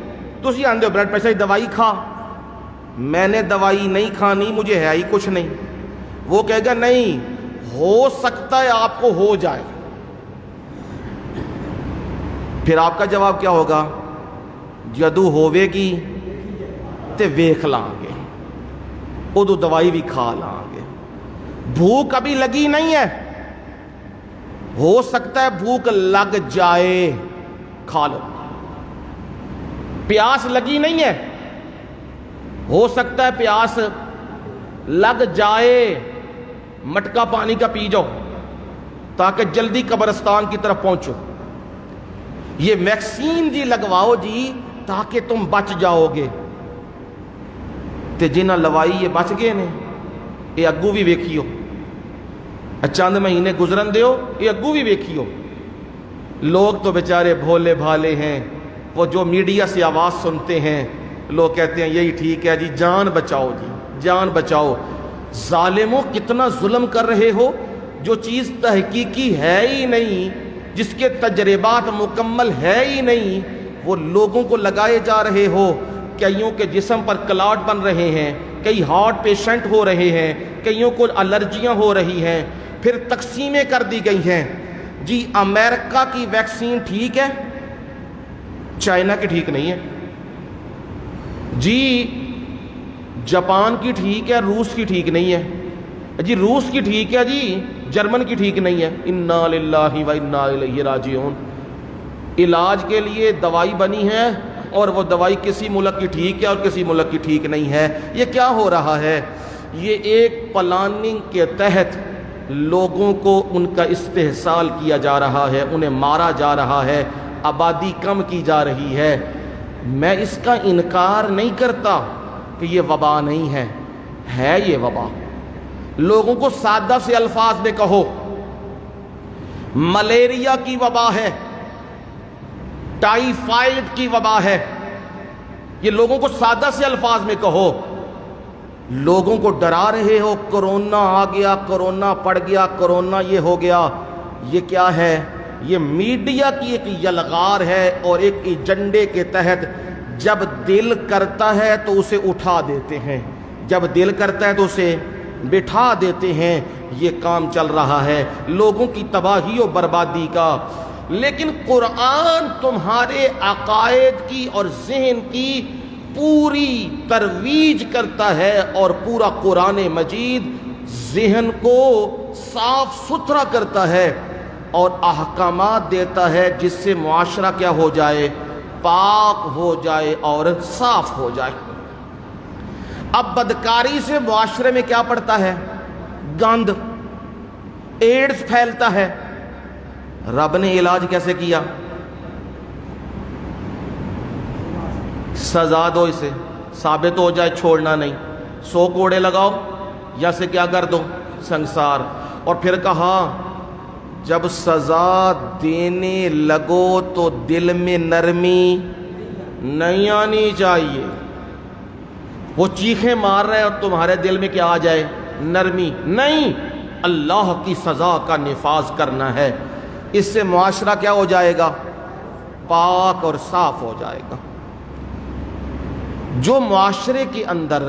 تسی آندے ہو بلڈ پریشر کی دوائی کھا. میں نے دوائی نہیں کھانی، مجھے ہے ہی کچھ نہیں. وہ کہے گا نہیں، ہو سکتا ہے آپ کو ہو جائے. پھر آپ کا جواب کیا ہوگا؟ جدو ہووے گی تے ویکھ لان گے، ادو دوائی بھی کھا لان گے. بھوک ابھی لگی نہیں ہے، ہو سکتا ہے بھوک لگ جائے، کھا لو. پیاس لگی نہیں ہے، ہو سکتا ہے پیاس لگ جائے، مٹکا پانی کا پی جاؤ تاکہ جلدی قبرستان کی طرف پہنچو. یہ ویکسین جی لگواؤ جی تاکہ تم بچ جاؤ گے. تے جنہ لوائی یہ بچ گئے نے، یہ اگو بھی ویکھیو. چند مہینے گزرن دیو، یہ اگو بھی ویکھیو. لوگ تو بیچارے بھولے بھالے ہیں، وہ جو میڈیا سے آواز سنتے ہیں، لوگ کہتے ہیں یہی ٹھیک ہے جی، جان بچاؤ جی، جان بچاؤ. ظالموں کتنا ظلم کر رہے ہو. جو چیز تحقیقی ہے ہی نہیں، جس کے تجربات مکمل ہے ہی نہیں، وہ لوگوں کو لگائے جا رہے ہو. کئیوں کے جسم پر کلاٹ بن رہے ہیں، کئی ہارٹ پیشنٹ ہو رہے ہیں، کئیوں کو الرجیاں ہو رہی ہیں. پھر تقسیمیں کر دی گئی ہیں جی. امریکہ کی ویکسین ٹھیک ہے، چائنا کی ٹھیک نہیں ہے جی. جاپان کی ٹھیک ہے، روس کی ٹھیک نہیں ہے جی. روس کی ٹھیک ہے جی، جرمن کی ٹھیک نہیں ہے. انا للہ و انا الیہ راجعون. علاج کے لیے دوائی بنی ہے، اور وہ دوائی کسی ملک کی ٹھیک ہے اور کسی ملک کی ٹھیک نہیں ہے. یہ کیا ہو رہا ہے؟ یہ ایک پلاننگ کے تحت لوگوں کو ان کا استحصال کیا جا رہا ہے، انہیں مارا جا رہا ہے، آبادی کم کی جا رہی ہے. میں اس کا انکار نہیں کرتا کہ یہ وبا نہیں ہے، ہے یہ وبا. لوگوں کو سادہ سے الفاظ میں کہو، ملیریا کی وبا ہے، ٹائیفائڈ کی وبا ہے. یہ لوگوں کو سادہ سے الفاظ میں کہو. لوگوں کو ڈرا رہے ہو، کرونا آ گیا، کرونا پڑ گیا، کرونا یہ ہو گیا. یہ کیا ہے؟ یہ میڈیا کی ایک یلغار ہے، اور ایک ایجنڈے کے تحت جب دل کرتا ہے تو اسے اٹھا دیتے ہیں، جب دل کرتا ہے تو اسے بٹھا دیتے ہیں. یہ کام چل رہا ہے لوگوں کی تباہی و بربادی کا. لیکن قرآن تمہارے عقائد کی اور ذہن کی پوری ترویج کرتا ہے اور پورا قرآن مجید ذہن کو صاف ستھرا کرتا ہے اور احکامات دیتا ہے جس سے معاشرہ کیا ہو جائے، پاک ہو جائے اور صاف ہو جائے۔ اب بدکاری سے معاشرے میں کیا پڑتا ہے؟ گند، ایڈز پھیلتا ہے۔ رب نے علاج کیسے کیا؟ سزا دو، اسے ثابت ہو جائے چھوڑنا نہیں، 100 کوڑے لگاؤ یا سے کیا کر دو، سنسار۔ اور پھر کہا جب سزا دینے لگو تو دل میں نرمی نہیں آنی چاہیے۔ وہ چیخیں مار رہے اور تمہارے دل میں کیا آ جائے؟ نرمی نہیں، اللہ کی سزا کا نفاذ کرنا ہے۔ اس سے معاشرہ کیا ہو جائے گا؟ پاک اور صاف ہو جائے گا۔ جو معاشرے کے اندر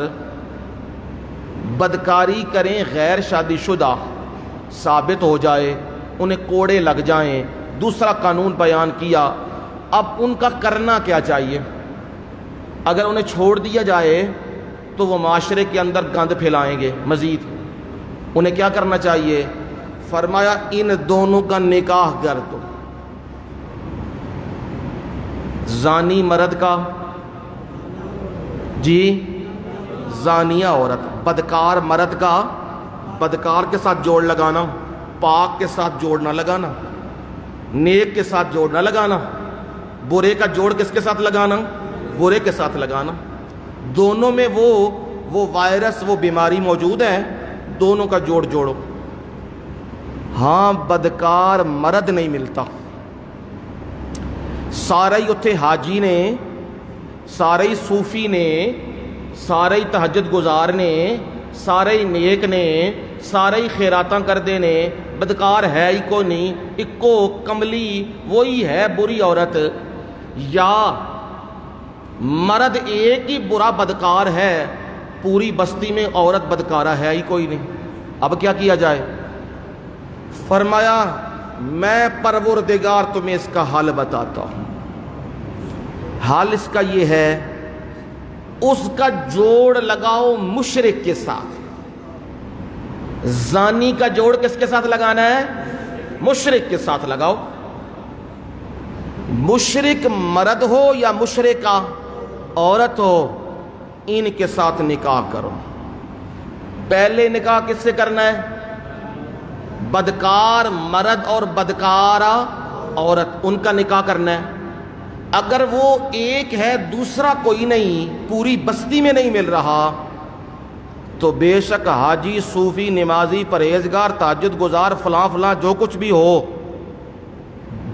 بدکاری کریں غیر شادی شدہ، ثابت ہو جائے، انہیں کوڑے لگ جائیں، دوسرا قانون بیان کیا۔ اب ان کا کرنا کیا چاہیے؟ اگر انہیں چھوڑ دیا جائے تو وہ معاشرے کے اندر گند پھیلائیں گے مزید۔ انہیں کیا کرنا چاہیے؟ فرمایا ان دونوں کا نکاح کر دو، زانی مرد کا، جی زانیہ عورت، بدکار مرد کا بدکار کے ساتھ جوڑ لگانا، پاک کے ساتھ جوڑ نہ لگانا، نیک کے ساتھ جوڑ نہ لگانا، برے کا جوڑ کس کے ساتھ لگانا؟ برے کے ساتھ لگانا۔ دونوں میں وہ وائرس، وہ بیماری موجود ہے، دونوں کا جوڑ جوڑو۔ ہاں بدکار مرد نہیں ملتا، سارے ہی اتھے حاجی نے، سارے ہی صوفی نے، سارے ہی تہجد گزار نے، سارے ہی نیک نے، سارے ہی خیراتاں کردے نے، بدکار ہے ہی کوئی نہیں، اکو کملی وہی ہے بری عورت۔ یا مرد ایک ہی برا بدکار ہے، پوری بستی میں عورت بدکارہ ہے ہی کوئی نہیں۔ اب کیا کیا جائے؟ فرمایا میں پروردگار تمہیں اس کا حل بتاتا ہوں۔ حل اس کا یہ ہے، اس کا جوڑ لگاؤ مشرک کے ساتھ۔ زانی کا جوڑ کس کے ساتھ لگانا ہے؟ مشرک کے ساتھ لگاؤ۔ مشرک مرد ہو یا مشرکہ عورت ہو، ان کے ساتھ نکاح کرو۔ پہلے نکاح کس سے کرنا ہے؟ بدکار مرد اور بدکارہ عورت، ان کا نکاح کرنا ہے۔ اگر وہ ایک ہے دوسرا کوئی نہیں، پوری بستی میں نہیں مل رہا، تو بے شک حاجی، صوفی، نمازی، پرہیزگار، تہجد گزار، فلاں فلاں جو کچھ بھی ہو،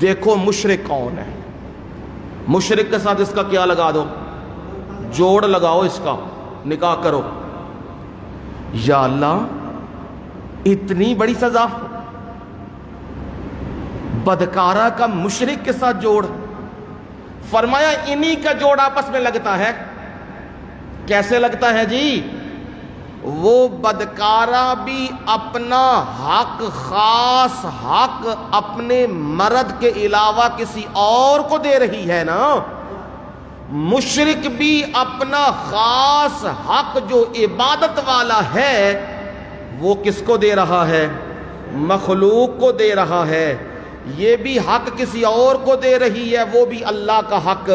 دیکھو مشرک کون ہے، مشرک کے ساتھ اس کا کیا لگا دو؟ جوڑ لگاؤ، اس کا نکاح کرو۔ یا اللہ، اتنی بڑی سزا! بدکارہ کا مشرک کے ساتھ جوڑ۔ فرمایا انہی کا جوڑ آپس میں لگتا ہے۔ کیسے لگتا ہے جی؟ وہ بدکارہ بھی اپنا حق، خاص حق اپنے مرد کے علاوہ کسی اور کو دے رہی ہے نا، مشرک بھی اپنا خاص حق جو عبادت والا ہے وہ کس کو دے رہا ہے؟ مخلوق کو دے رہا ہے۔ یہ بھی حق کسی اور کو دے رہی ہے، وہ بھی اللہ کا حق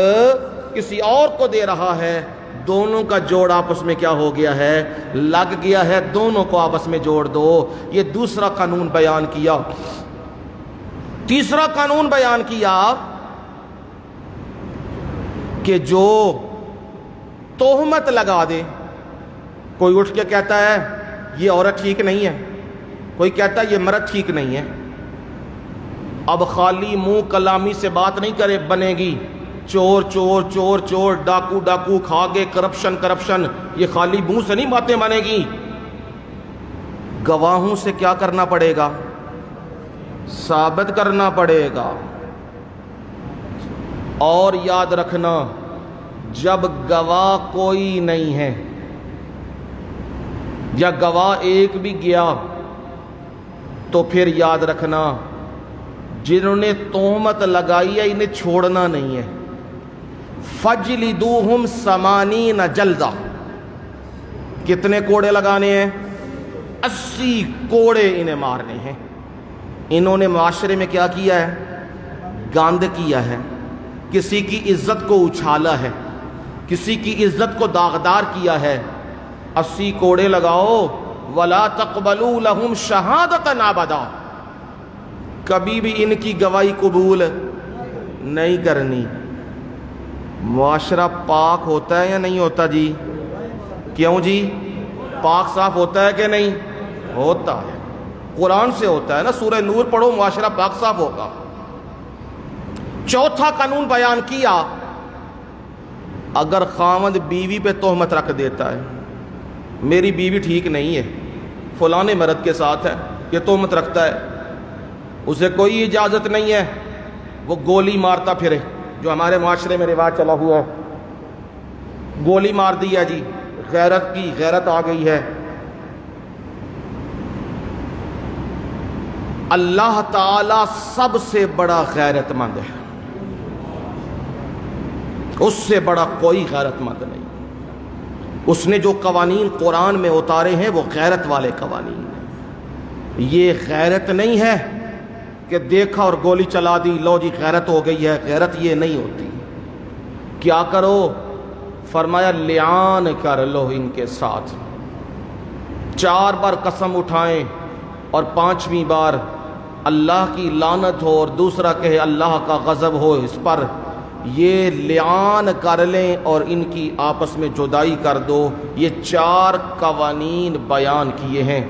کسی اور کو دے رہا ہے۔ دونوں کا جوڑ آپس میں کیا ہو گیا ہے؟ لگ گیا ہے۔ دونوں کو آپس میں جوڑ دو۔ یہ دوسرا قانون بیان کیا۔ تیسرا قانون بیان کیا کہ جو تہمت لگا دے، کوئی اٹھ کے کہتا ہے یہ عورت ٹھیک نہیں ہے، کوئی کہتا ہے یہ مرد ٹھیک نہیں ہے، اب خالی منہ کلامی سے بات نہیں کرے بنے گی، چور چور چور چور، ڈاکو ڈاکو، کھاگے، کرپشن کرپشن، یہ خالی منہ سے نہیں باتیں بنے گی، گواہوں سے کیا کرنا پڑے گا؟ ثابت کرنا پڑے گا۔ اور یاد رکھنا، جب گواہ کوئی نہیں ہے یا گواہ ایک بھی گیا تو پھر یاد رکھنا جنہوں نے تہمت لگائی ہے انہیں چھوڑنا نہیں ہے۔ فجلدوہم 80 جلدہ، کتنے کوڑے لگانے ہیں؟ 80 کوڑے انہیں مارنے ہیں۔ انہوں نے معاشرے میں کیا کیا ہے؟ گاند کیا ہے، کسی کی عزت کو اچھالا ہے، کسی کی عزت کو داغدار کیا ہے۔ 80 کوڑے لگاؤ، وَلَا تَقْبَلُوا لَهُمْ شَهَادَةً أَبَدًا، کبھی بھی ان کی گواہی قبول نہیں کرنی۔ معاشرہ پاک ہوتا ہے یا نہیں ہوتا جی؟ کیوں جی؟ پاک صاف ہوتا ہے کہ نہیں؟ ہوتا ہے، قرآن سے ہوتا ہے نا، سورہ نور پڑھو، معاشرہ پاک صاف ہوگا۔ چوتھا قانون بیان کیا، اگر خاوند بیوی پہ تہمت رکھ دیتا ہے، میری بیوی ٹھیک نہیں ہے، فلاں مرد کے ساتھ ہے، یہ تہمت رکھتا ہے، اسے کوئی اجازت نہیں ہے وہ گولی مارتا پھرے، جو ہمارے معاشرے میں رواج چلا ہوا ہے، گولی مار دیا جی، غیرت کی غیرت آ گئی ہے۔ اللہ تعالی سب سے بڑا غیرت مند ہے، اس سے بڑا کوئی غیرت مند نہیں۔ اس نے جو قوانین قرآن میں اتارے ہیں وہ غیرت والے قوانین ہیں۔ یہ غیرت نہیں ہے کہ دیکھا اور گولی چلا دی، لو جی غیرت ہو گئی ہے، غیرت یہ نہیں ہوتی۔ کیا کرو؟ فرمایا لعان کر لو ان کے ساتھ، 4 بار قسم اٹھائیں اور 5ویں بار اللہ کی لعنت ہو اور دوسرا کہے اللہ کا غضب ہو اس پر، یہ لعان کر لیں اور ان کی آپس میں جدائی کر دو۔ یہ 4 قوانین بیان کیے ہیں۔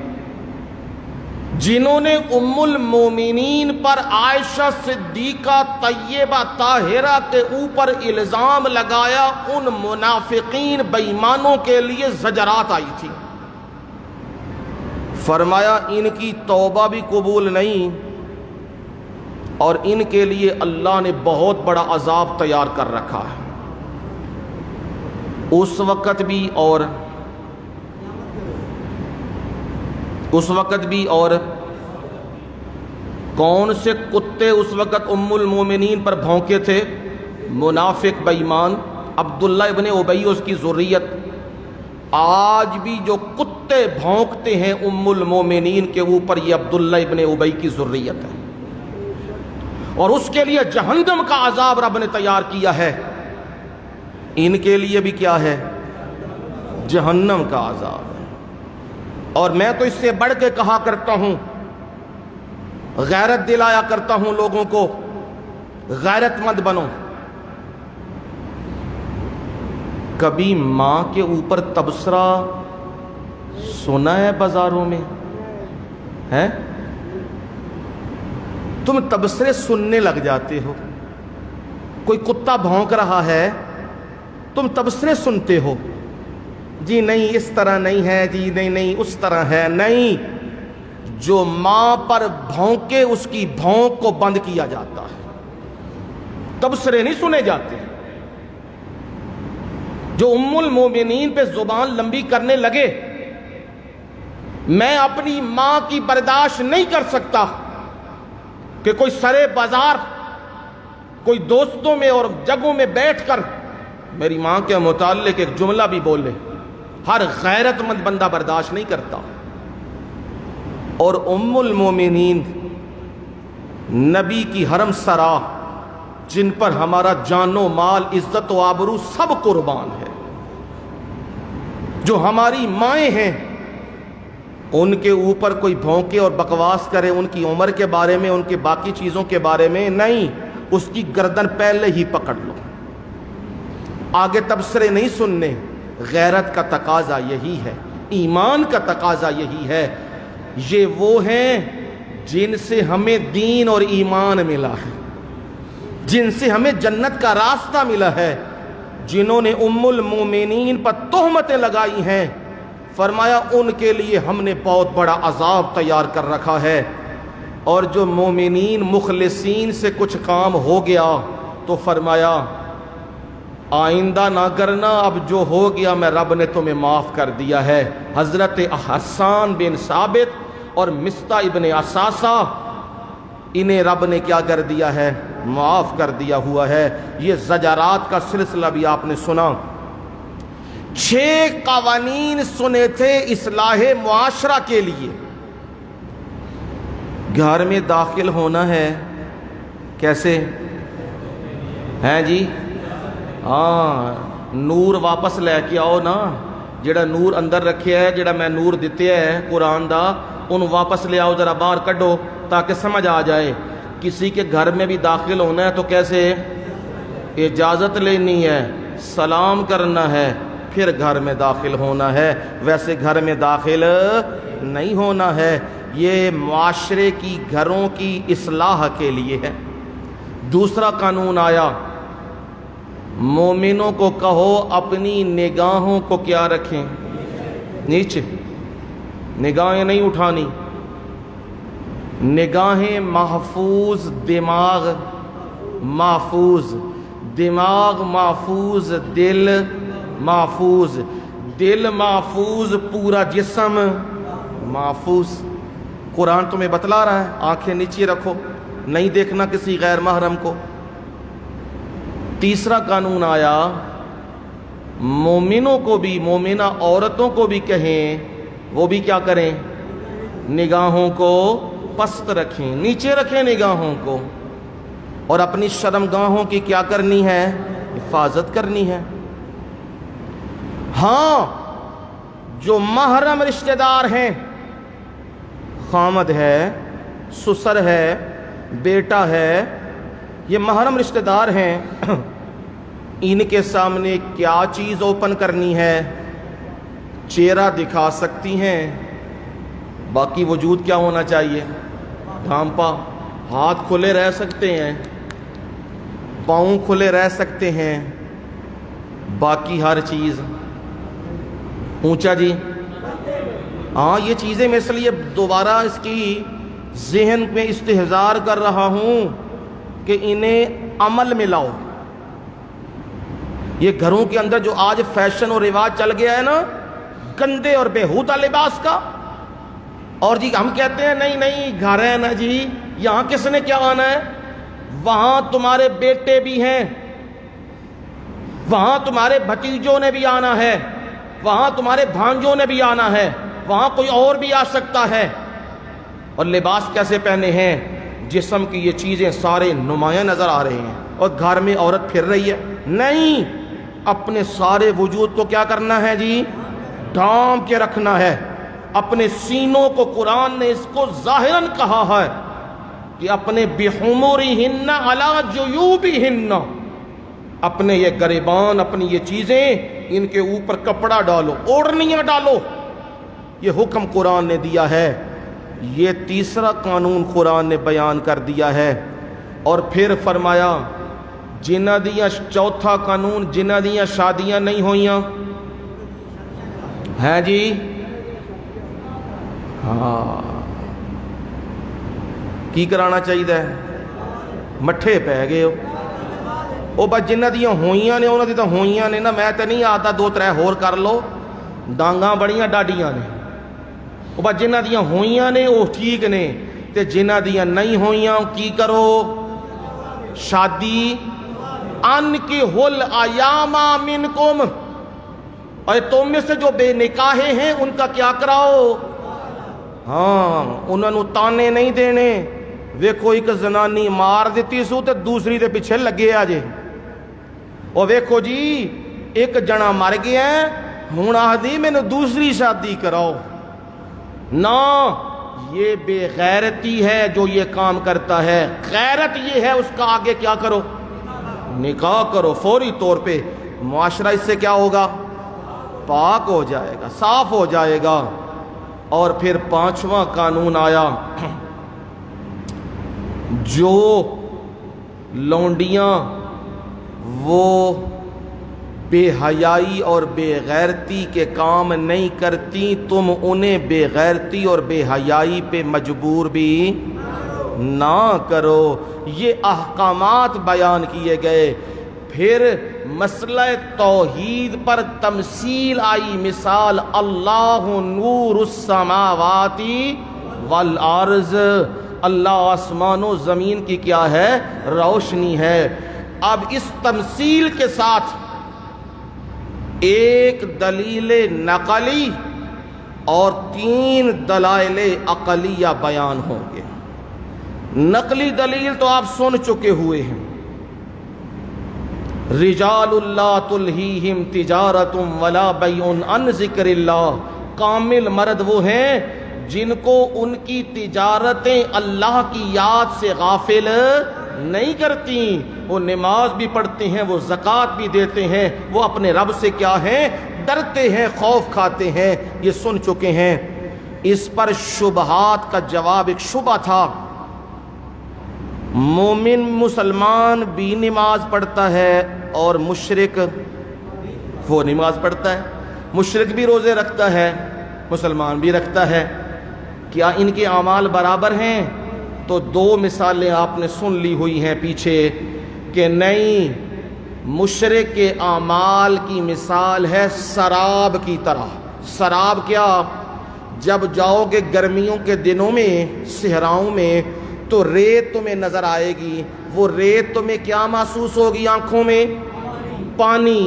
جنہوں نے ام المومنین پر عائشہ صدیقہ طیبہ طاہرہ کے اوپر الزام لگایا، ان منافقین بے ایمانوں کے لیے زجرات آئی تھی۔ فرمایا ان کی توبہ بھی قبول نہیں اور ان کے لیے اللہ نے بہت بڑا عذاب تیار کر رکھا ہے۔ اس وقت بھی اور کون سے کتے اس وقت ام المومنین پر بھونکے تھے؟ منافق بے ایمان، عبداللہ ابن ابی اس کی ذریت۔ آج بھی جو کتے بھونکتے ہیں ام المومنین کے اوپر، یہ عبداللہ ابن ابی کی ذریت ہے، اور اس کے لیے جہنم کا عذاب رب نے تیار کیا ہے۔ ان کے لیے بھی کیا ہے؟ جہنم کا عذاب ہے۔ اور میں تو اس سے بڑھ کے کہا کرتا ہوں، غیرت دلایا کرتا ہوں لوگوں کو، غیرت مند بنو۔ کبھی ماں کے اوپر تبصرہ سنا ہے بازاروں میں؟ ہے؟ تم تبصرے سننے لگ جاتے ہو، کوئی کتا بھونک رہا ہے تم تبصرے سنتے ہو، جی نہیں اس طرح نہیں ہے، جی نہیں اس طرح ہے۔ نہیں، جو ماں پر بھونکے اس کی بھونک کو بند کیا جاتا ہے، تبصرے نہیں سنے جاتے۔ جو ام المومنین پہ زبان لمبی کرنے لگے، میں اپنی ماں کی برداشت نہیں کر سکتا کہ کوئی سرے بازار، کوئی دوستوں میں اور جگہوں میں بیٹھ کر میری ماں کے متعلق ایک جملہ بھی بولے۔ ہر غیرت مند بندہ برداشت نہیں کرتا۔ اور ام المومنین نبی کی حرم سرا، جن پر ہمارا جان و مال، عزت و آبرو سب قربان ہے، جو ہماری مائیں ہیں، ان کے اوپر کوئی بھونکے اور بکواس کرے ان کی عمر کے بارے میں، ان کی باقی چیزوں کے بارے میں، نہیں، اس کی گردن پہلے ہی پکڑ لو، آگے تبصرے نہیں سننے۔ غیرت کا تقاضا یہی ہے، ایمان کا تقاضا یہی ہے۔ یہ وہ ہیں جن سے ہمیں دین اور ایمان ملا ہے، جن سے ہمیں جنت کا راستہ ملا ہے، جنہوں نے ام المومنین پر تہمتیں لگائی ہیں۔ فرمایا ان کے لیے ہم نے بہت بڑا عذاب تیار کر رکھا ہے۔ اور جو مومنین مخلصین سے کچھ کام ہو گیا تو فرمایا آئندہ نہ کرنا، اب جو ہو گیا میں رب نے تمہیں معاف کر دیا ہے۔ حضرت حسان بن ثابت اور مصطح ابن اساسہ، انہیں رب نے کیا کر دیا ہے؟ معاف کر دیا ہوا ہے۔ یہ زجرات کا سلسلہ بھی آپ نے سنا۔ 6 قوانین سنے تھے اصلاح معاشرہ کے لیے۔ گھر میں داخل ہونا ہے کیسے ہیں جی؟ ہاں، نور واپس لے کے آؤ نا، جڑا نور اندر رکھیا ہے، جڑا میں نور دتے ہے قرآن دا، ان واپس لے آؤ، ذرا باہر کڈو تاکہ سمجھ آ جائے۔ کسی کے گھر میں بھی داخل ہونا ہے تو کیسے؟ اجازت لینی ہے، سلام کرنا ہے، پھر گھر میں داخل ہونا ہے، ویسے گھر میں داخل نہیں ہونا ہے۔ یہ معاشرے کی، گھروں کی اصلاح کے لیے ہے۔ دوسرا قانون آیا، مومنوں کو کہو اپنی نگاہوں کو کیا رکھیں؟ نیچے، نگاہیں نہیں اٹھانی، نگاہیں محفوظ، دماغ محفوظ، دماغ محفوظ، دل محفوظ، دل محفوظ، پورا جسم محفوظ۔ قرآن تمہیں بتلا رہا ہے آنکھیں نیچے رکھو، نہیں دیکھنا کسی غیر محرم کو۔ تیسرا قانون آیا، مومنوں کو بھی، مومنہ عورتوں کو بھی کہیں وہ بھی کیا کریں؟ نگاہوں کو پست رکھیں، نیچے رکھیں نگاہوں کو، اور اپنی شرمگاہوں کی کیا کرنی ہے؟ حفاظت کرنی ہے۔ ہاں، جو محرم رشتہ دار ہیں، خامد ہے، سسر ہے، بیٹا ہے، یہ محرم رشتہ دار ہیں، ان کے سامنے کیا چیز اوپن کرنی ہے؟ چہرہ دکھا سکتی ہیں، باقی وجود کیا ہونا چاہیے؟ ڈھانپا۔ ہاتھ کھلے رہ سکتے ہیں، پاؤں کھلے رہ سکتے ہیں، باقی ہر چیز اونچا جی۔ ہاں، یہ چیزیں میں اس لیے دوبارہ اس کی ذہن میں استحضار کر رہا ہوں کہ انہیں عمل میں لاؤ۔ یہ گھروں کے اندر جو آج فیشن اور رواج چل گیا ہے نا، گندے اور بےہودہ لباس کا، اور جی ہم کہتے ہیں نہیں نہیں گھر ہے نا جی، یہاں کس نے کیا آنا ہے؟ وہاں تمہارے بیٹے بھی ہیں، وہاں تمہارے بھتیجوں نے بھی آنا ہے، وہاں تمہارے بھانجوں نے بھی آنا ہے، وہاں کوئی اور بھی آ سکتا ہے۔ اور لباس کیسے پہنے ہیں؟ جسم کی یہ چیزیں سارے نمایاں نظر آ رہے ہیں، اور گھر میں عورت پھر رہی ہے۔ نہیں، اپنے سارے وجود کو کیا کرنا ہے جی؟ ڈھانپ کے رکھنا ہے۔ اپنے سینوں کو، قرآن نے اس کو ظاہراً کہا ہے کہ اپنے بِحُمُرِهِنَّ عَلَى جُيُوبِهِنَّ، اپنے یہ گریبان، اپنی یہ چیزیں، ان کے اوپر کپڑا ڈالو، اوڑھنیاں ڈالو۔ یہ حکم قرآن نے دیا ہے۔ یہ تیسرا قانون قرآن نے بیان کر دیا ہے۔ اور پھر فرمایا جنہ دیاں، چوتھا قانون، جنہ دیاں شادیاں نہیں ہوئیاں ہیں جی، ہاں کی کرانا چاہیے؟ مٹھے پہ گئے ہو او بس، جنہ دیاں ہوئیاں نے انہوں دی تو ہوئیاں نے نا، میں تو نہیں آتا 2-3 ہور کر لو، ڈانگاں بڑیاں ڈاڈیاں نے۔ او بس جنہ دیاں ہوئیاں نے وہ ٹھیک نے، تے جنہ دیاں نہیں ہوئیاں کی کرو؟ شادی انکحل ایاما منکم، اور تم میں سے جو بے نکاحے ہیں ان کا کیا کراؤ؟ ہاں، انہوں نے تانے نہیں دینے۔ ویکھو ایک زنانی مار دیتی سو تے دوسری دے پیچھے لگے آجے، اور ویکھو جی ایک جنا مر گیا ہے، ہون آدھی میں نے دوسری شادی کراؤ۔ نا، یہ بے غیرتی ہے جو یہ کام کرتا ہے۔ غیرت یہ ہے اس کا آگے کیا کرو؟ نکاح کرو فوری طور پہ۔ معاشرہ اس سے کیا ہوگا؟ پاک ہو جائے گا، صاف ہو جائے گا۔ اور پھر 5واں قانون آیا، جو لونڈیاں وہ بے حیائی اور بے غیرتی کے کام نہیں کرتی، تم انہیں بے غیرتی اور بے حیائی پہ مجبور بھی نہ کرو۔ یہ احکامات بیان کیے گئے۔ پھر مسئلہ توحید پر تمثیل آئی، مثال اللہ نور السماوات والارض، اللہ آسمان و زمین کی کیا ہے؟ روشنی ہے۔ اب اس تمثیل کے ساتھ ایک دلیل نقلی اور 3 دلائل عقلیہ بیان ہوں گے۔ نقلی دلیل تو آپ سن چکے ہوئے ہیں، رجال اللہ تلہیہم تجارت ولا بیع عن ذکر اللہ، کامل مرد وہ ہیں جن کو ان کی تجارتیں اللہ کی یاد سے غافل نہیں کرتی، وہ نماز بھی پڑھتے ہیں، وہ زکوٰۃ بھی دیتے ہیں، وہ اپنے رب سے کیا ہیں؟ ڈرتے ہیں، خوف کھاتے ہیں۔ یہ سن چکے ہیں۔ اس پر شبہات کا جواب ایک شبہ تھا، مومن مسلمان بھی نماز پڑھتا ہے اور مشرک وہ نماز پڑھتا ہے، مشرک بھی روزے رکھتا ہے، مسلمان بھی رکھتا ہے، کیا ان کے اعمال برابر ہیں؟ تو 2 مثالیں آپ نے سن لی ہوئی ہیں پیچھے کہ نہیں، مشرک کے اعمال کی مثال ہے سراب کی طرح۔ سراب کیا؟ جب جاؤ گے گرمیوں کے دنوں میں صحراؤں میں تو ریت تمہیں نظر آئے گی، وہ ریت تمہیں کیا محسوس ہوگی؟ آنکھوں میں پانی۔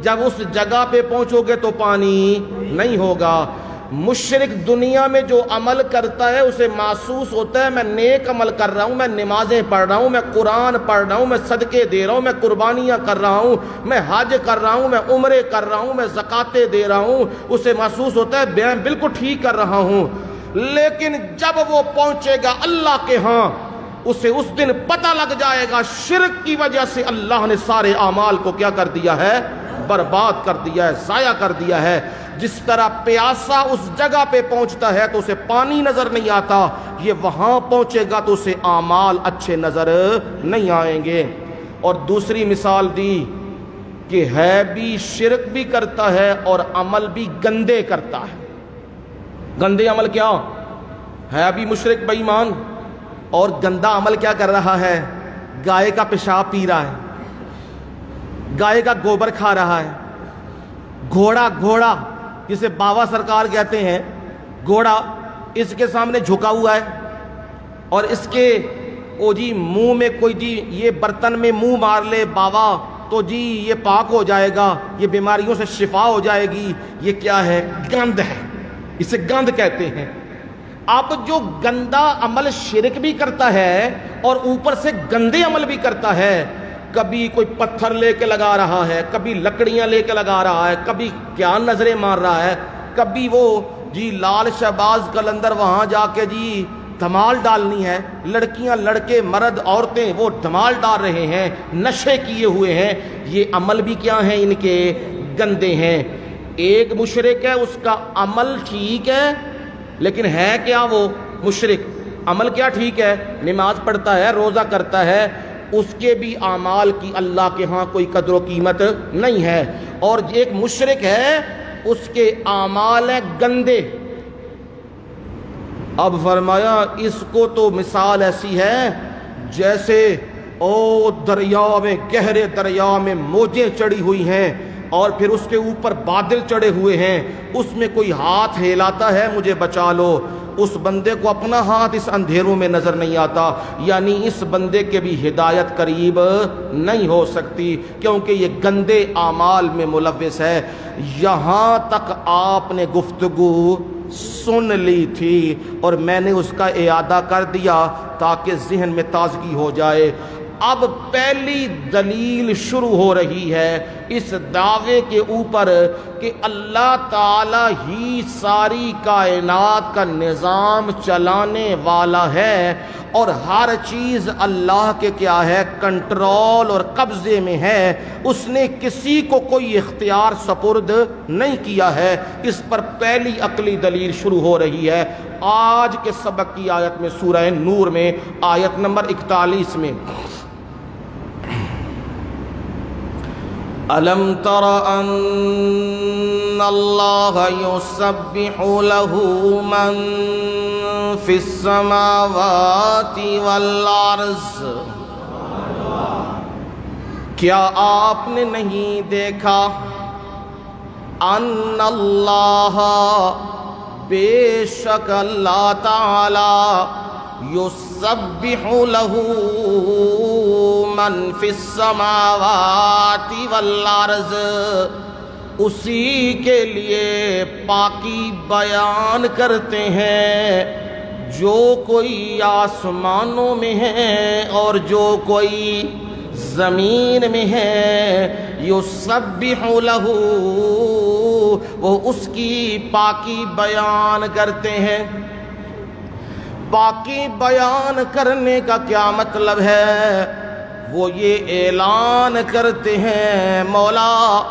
جب اس جگہ پہ پہنچو گے تو پانی نہیں ہوگا۔ مشرک دنیا میں جو عمل کرتا ہے اسے محسوس ہوتا ہے میں نیک عمل کر رہا ہوں، میں نمازیں پڑھ رہا ہوں، میں قرآن پڑھ رہا ہوں، میں صدقے دے رہا ہوں، میں قربانیاں کر رہا ہوں، میں حج کر رہا ہوں، میں عمرے کر رہا ہوں، میں زکاتیں دے رہا ہوں، اسے محسوس ہوتا ہے میں بالکل ٹھیک کر رہا ہوں۔ لیکن جب وہ پہنچے گا اللہ کے ہاں، اسے اس دن پتہ لگ جائے گا شرک کی وجہ سے اللہ نے سارے اعمال کو کیا کر دیا ہے؟ برباد کر دیا ہے، ضائع کر دیا ہے۔ جس طرح پیاسا اس جگہ پہ پہنچتا ہے تو اسے پانی نظر نہیں آتا، یہ وہاں پہنچے گا تو اسے اعمال اچھے نظر نہیں آئیں گے۔ اور دوسری مثال دی کہ ہے بھی شرک بھی کرتا ہے اور عمل بھی گندے کرتا ہے۔ گندے عمل کیا ہے؟ بھی مشرک بے ایمان اور گندا عمل کیا کر رہا ہے؟ گائے کا پیشاب پی رہا ہے، گائے کا گوبر کھا رہا ہے، گھوڑا جسے بابا سرکار کہتے ہیں، گھوڑا اس کے سامنے جھکا ہوا ہے اور اس کے جی منہ میں کوئی جی یہ برتن میں منہ مار لے بابا تو جی یہ پاک ہو جائے گا، یہ بیماریوں سے شفا ہو جائے گی۔ یہ کیا ہے؟ گند ہے، اسے گند کہتے ہیں۔ اب جو گندا عمل شرک بھی کرتا ہے اور اوپر سے گندے عمل بھی کرتا ہے، کبھی کوئی پتھر لے کے لگا رہا ہے، کبھی لکڑیاں لے کے لگا رہا ہے، کبھی کیا نظریں مار رہا ہے، کبھی وہ جی لال شہباز قلندر وہاں جا کے جی دھمال ڈالنی ہے، لڑکیاں لڑکے مرد عورتیں وہ دھمال ڈال رہے ہیں، نشے کیے ہوئے ہیں۔ یہ عمل بھی کیا ہیں؟ ان کے گندے ہیں۔ ایک مشرک ہے، اس کا عمل ٹھیک ہے لیکن ہے کیا؟ وہ مشرک، عمل کیا ٹھیک ہے؟ نماز پڑھتا ہے، روزہ کرتا ہے، اس کے بھی اعمال کی اللہ کے ہاں کوئی قدر و قیمت نہیں ہے۔ اور ایک مشرک ہے، اس کے اعمال ہیں گندے۔ اب فرمایا اس کو تو مثال ایسی ہے جیسے دریا میں، گہرے دریا میں موجیں چڑھی ہوئی ہیں اور پھر اس کے اوپر بادل چڑھے ہوئے ہیں، اس میں کوئی ہاتھ ہلاتا ہے مجھے بچا لو، اس بندے کو اپنا ہاتھ اس اندھیروں میں نظر نہیں آتا، یعنی اس بندے کے بھی ہدایت قریب نہیں ہو سکتی کیونکہ یہ گندے اعمال میں ملوث ہے۔ یہاں تک آپ نے گفتگو سن لی تھی اور میں نے اس کا اعادہ کر دیا تاکہ ذہن میں تازگی ہو جائے۔ اب پہلی دلیل شروع ہو رہی ہے اس دعوے کے اوپر کہ اللہ تعالی ہی ساری کائنات کا نظام چلانے والا ہے اور ہر چیز اللہ کے کیا ہے؟ کنٹرول اور قبضے میں ہے، اس نے کسی کو کوئی اختیار سپرد نہیں کیا ہے۔ اس پر پہلی عقلی دلیل شروع ہو رہی ہے آج کے سبق کی آیت میں، سورہ نور میں آیت نمبر 41 میں۔ أَلَمْ تَرَ أَنَّ اللَّهَ يُسَبِّحُ لَهُ مَن فِي السَّمَاوَاتِ وَالْأَرْضِ، کیا آپ نے نہیں دیکھا ان اللہ، بے شک اللہ تعالی، یسبح لہ من فی السماوات والارض، اسی کے لیے پاکی بیان کرتے ہیں جو کوئی آسمانوں میں ہے اور جو کوئی زمین میں ہے۔ یسبح لہ، وہ اس کی پاکی بیان کرتے ہیں۔ پاکی بیان کرنے کا کیا مطلب ہے؟ وہ یہ اعلان کرتے ہیں مولا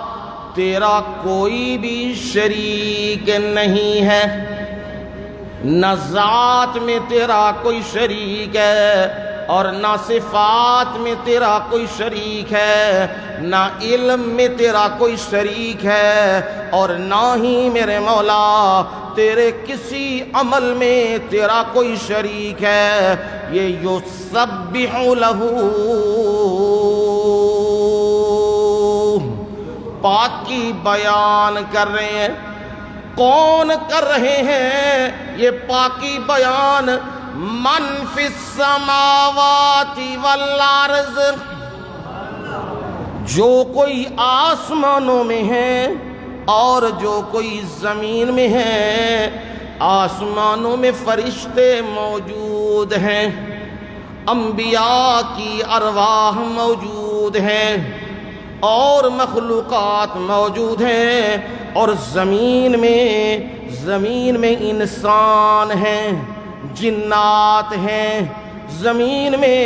تیرا کوئی بھی شریک نہیں ہے، نہ ذات میں تیرا کوئی شریک ہے اور نہ صفات میں تیرا کوئی شریک ہے، نہ علم میں تیرا کوئی شریک ہے، اور نہ ہی میرے مولا تیرے کسی عمل میں تیرا کوئی شریک ہے۔ یہ یسبح لہ، پاکی بیان کر رہے ہیں۔ کون کر رہے ہیں یہ پاکی بیان؟ من فی السماوات والارض، جو کوئی آسمانوں میں ہے اور جو کوئی زمین میں ہے۔ آسمانوں میں فرشتے موجود ہیں، انبیاء کی ارواح موجود ہیں اور مخلوقات موجود ہیں، اور زمین میں انسان ہیں، جنات ہیں، زمین میں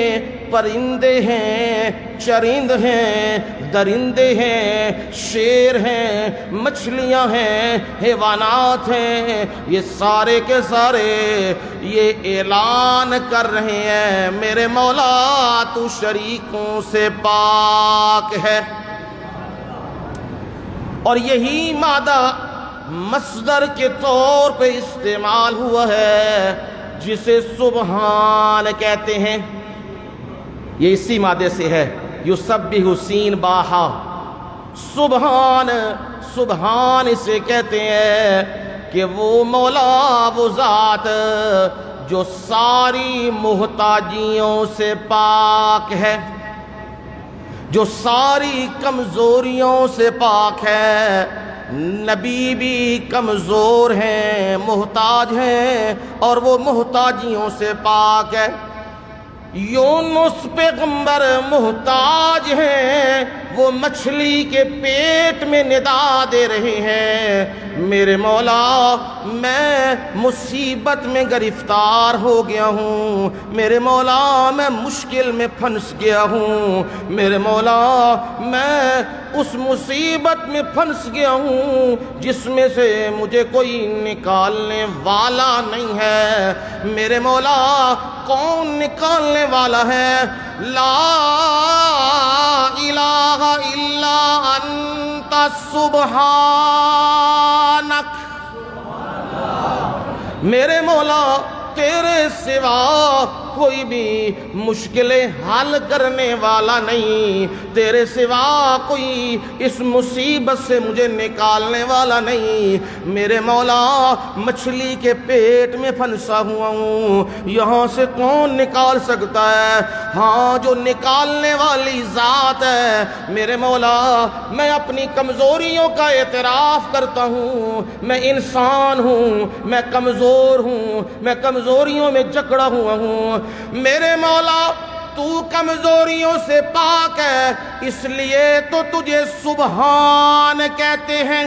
پرندے ہیں، چرند ہیں، درندے ہیں، شیر ہیں، مچھلیاں ہیں، حیوانات ہیں۔ یہ سارے کے سارے یہ اعلان کر رہے ہیں میرے مولا تو شریکوں سے پاک ہے۔ اور یہی مادہ مصدر کے طور پہ استعمال ہوا ہے جسے سبحان کہتے ہیں، یہ اسی مادے سے ہے۔ یسبح سین باہا، سبحان، سبحان اسے کہتے ہیں کہ وہ مولا، وہ ذات جو ساری محتاجیوں سے پاک ہے، جو ساری کمزوریوں سے پاک ہے۔ نبی بھی کمزور ہیں، محتاج ہیں، اور وہ محتاجیوں سے پاک ہے۔ یونس پیغمبر محتاج ہیں، وہ مچھلی کے پیٹ میں ندا دے رہے ہیں میرے مولا میں مصیبت میں گرفتار ہو گیا ہوں، میرے مولا میں مشکل میں پھنس گیا ہوں، میرے مولا میں اس مصیبت میں پھنس گیا ہوں جس میں سے مجھے کوئی نکالنے والا نہیں ہے۔ میرے مولا کون نکالنے والا ہے؟ لا الہ الا انت سبحانک، میرے مولا تیرے سوا کوئی بھی مشکلیں حل کرنے والا نہیں، تیرے سوا کوئی اس مصیبت سے مجھے نکالنے والا نہیں۔ میرے مولا مچھلی کے پیٹ میں پھنسا ہوا ہوں، یہاں سے کون نکال سکتا ہے؟ ہاں جو نکالنے والی ذات ہے میرے مولا۔ میں اپنی کمزوریوں کا اعتراف کرتا ہوں، میں انسان ہوں، میں کمزور ہوں، میں کمزوریوں میں جکڑا ہوا ہوں۔ میرے مولا تو کمزوریوں سے پاک ہے، اس لیے تو تجھے سبحان کہتے ہیں۔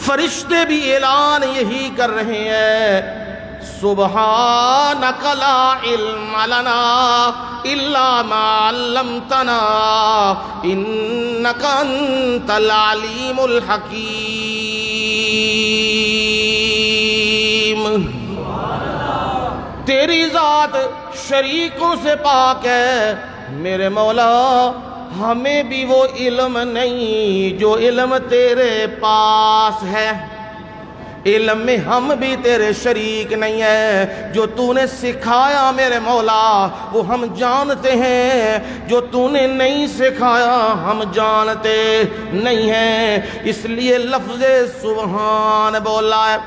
فرشتے بھی اعلان یہی کر رہے ہیں، سبحانک لا علم لنا الا ما علمتنا انک انت العلیم الحکیم۔ تیری ذات شریکوں سے پاک ہے میرے مولا، ہمیں بھی وہ علم نہیں جو علم تیرے پاس ہے، علم میں ہم بھی تیرے شریک نہیں ہے۔ جو تو نے سکھایا میرے مولا وہ ہم جانتے ہیں، جو تو نے نہیں سکھایا ہم جانتے نہیں ہیں، اس لیے لفظ سبحان بولا ہے۔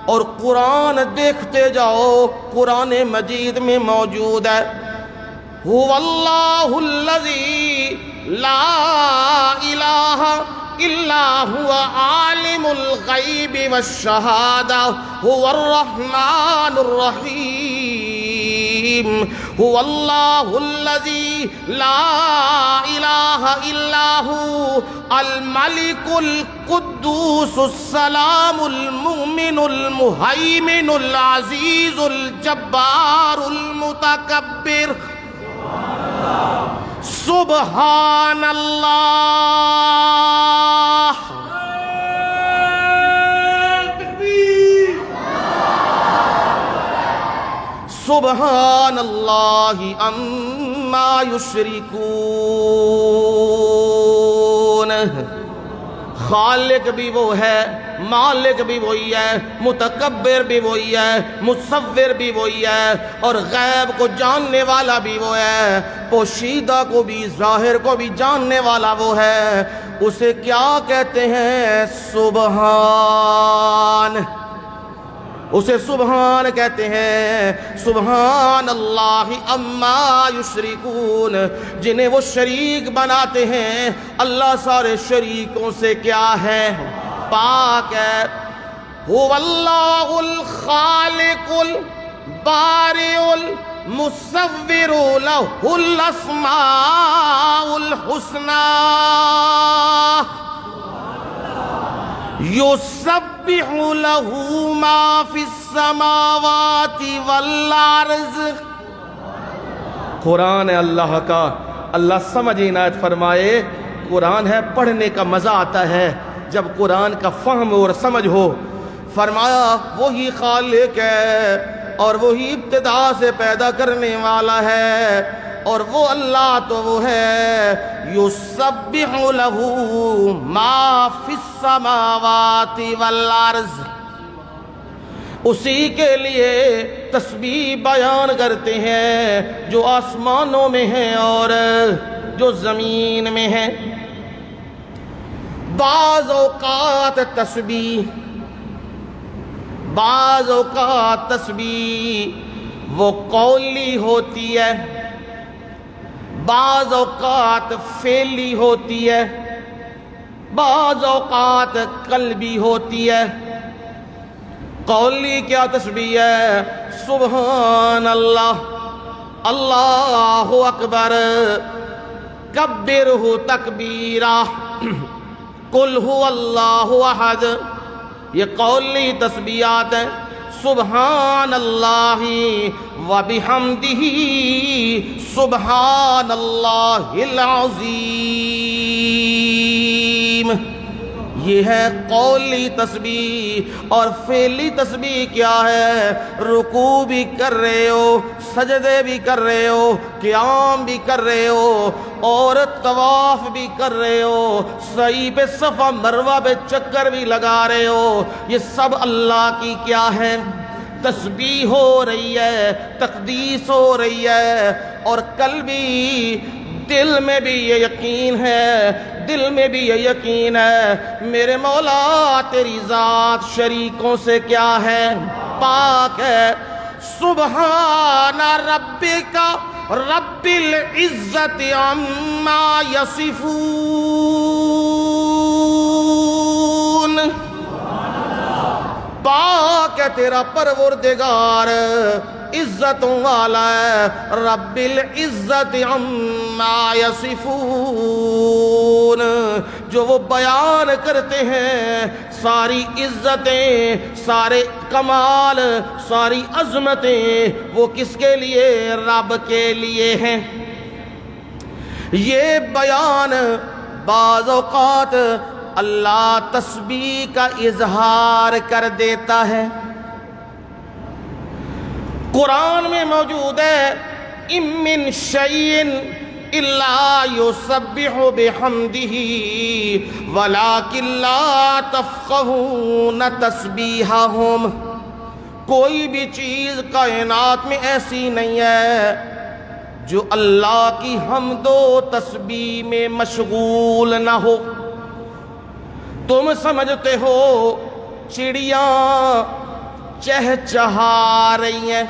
اور قرآن دیکھتے جاؤ، قرآن مجید میں موجود ہے هو اللہ الذی لا الہ الا هو عالم الغیب والشہادہ هو الرحمن الرحیم هو اللہ الذی لا الہ الا هو الملک القدوس السلام المؤمن المہیمن العزیز الجبار المتکبر سبحان اللہ سبحان اللہ عما یشرکون۔ خالق بھی وہ ہے، مالک بھی وہی ہے، متکبر بھی وہی ہے، مصور بھی وہی ہے، اور غیب کو جاننے والا بھی وہ ہے، پوشیدہ کو بھی ظاہر کو بھی جاننے والا وہ ہے۔ اسے کیا کہتے ہیں؟ سبحان، اسے سبحان کہتے ہیں۔ سبحان اللہ عما یشرکون، جنہیں وہ شریک بناتے ہیں، اللہ سارے شریکوں سے کیا ہے؟ پاک ہے۔ هو اللہ الخالق البارئ المصور لہ الاسماء الحسنى یسبح لہ ما فی السماوات والارض۔ قرآن ہے اللہ کا، اللہ سمجھ عنایت فرمائے۔ قرآن ہے، پڑھنے کا مزہ آتا ہے جب قرآن کا فہم اور سمجھ ہو۔ فرمایا وہی خالق ہے اور وہی ابتدا سے پیدا کرنے والا ہے، اور وہ اللہ تو وہ ہے یسبح لہ ما فی السماوات والارض، اسی کے لیے تسبیح بیان کرتے ہیں جو آسمانوں میں ہیں اور جو زمین میں ہیں۔ بعض اوقات تسبیح وہ قولی ہوتی ہے، بعض اوقات فعلی ہوتی ہے، بعض اوقات قلبی ہوتی ہے۔ قولی کیا تسبیح ہے؟ سبحان اللہ، اللہ اکبر، کبرہ تکبیرہ، قل هو اللہ احد، یہ قولی تسبیحات ہیں۔ سبحان اللہ وبحمدہ سبحان اللہ العظیم، یہ ہے قولی تسبیح۔ اور فعلی تسبیح کیا ہے؟ رکوع بھی کر رہے ہو، سجدے بھی کر رہے ہو، قیام بھی کر رہے ہو، اور طواف بھی کر رہے ہو، سعی پہ صفا مروہ پہ چکر بھی لگا رہے ہو، یہ سب اللہ کی کیا ہے؟ تسبیح ہو رہی ہے، تقدیس ہو رہی ہے۔ اور قلبی، دل میں بھی یہ یقین ہے، دل میں بھی یہ یقین ہے میرے مولا تیری ذات شریکوں سے کیا ہے؟ پاک ہے۔ سبحان ربک رب العزت عما یصفون، پاک ہے تیرا پروردگار، عزتوں والا ہے، رب العزت عما یصفون، جو وہ بیان کرتے ہیں ساری عزتیں، سارے کمال، ساری عظمتیں وہ کس کے لیے؟ رب کے لیے ہیں۔ یہ بیان بعض اوقات اللہ تسبیح کا اظہار کر دیتا ہے۔ قرآن میں موجود ہے اِن مِّن شَيْءٍ إِلَّا يُسَبِّحُ بِحَمْدِهِ وَلَٰكِن لَّا تَفْقَهُونَ تَسْبِيحَهُمْ، کوئی بھی چیز کائنات میں ایسی نہیں ہے جو اللہ کی حمد و تسبیح میں مشغول نہ ہو۔ تم سمجھتے ہو چڑیاں چہچہا رہی ہیں،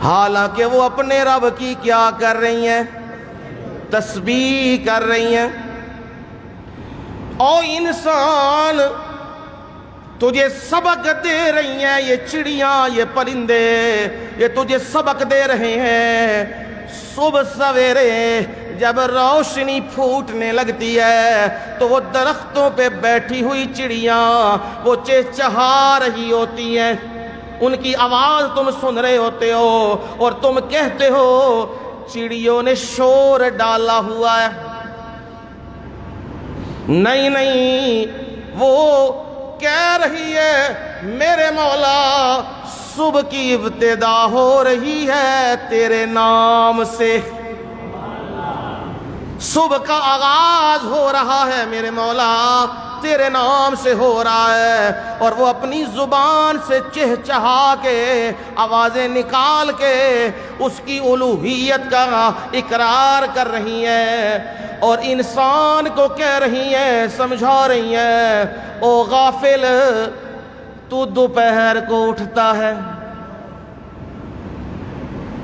حالانکہ وہ اپنے رب کی کیا کر رہی ہیں؟ تسبیح کر رہی ہیں۔ او انسان، تجھے سبق دے رہی ہیں یہ چڑیاں، یہ پرندے، یہ تجھے سبق دے رہے ہیں۔ صبح سویرے جب روشنی پھوٹنے لگتی ہے تو وہ درختوں پہ بیٹھی ہوئی چڑیاں وہ چہچہا رہی ہوتی ہیں، ان کی آواز تم سن رہے ہوتے ہو اور تم کہتے ہو چڑیوں نے شور ڈالا ہوا ہے۔ نہیں نہیں، وہ کہہ رہی ہے میرے مولا صبح کی ابتدا ہو رہی ہے تیرے نام سے، صبح کا آغاز ہو رہا ہے میرے مولا تیرے نام سے ہو رہا ہے، اور وہ اپنی زبان سے چہچہا کے آوازیں نکال کے اس کی الوہیت کا اقرار کر رہی ہیں، اور انسان کو کہہ رہی ہیں، سمجھا رہی ہیں، او غافل تو دوپہر کو اٹھتا ہے۔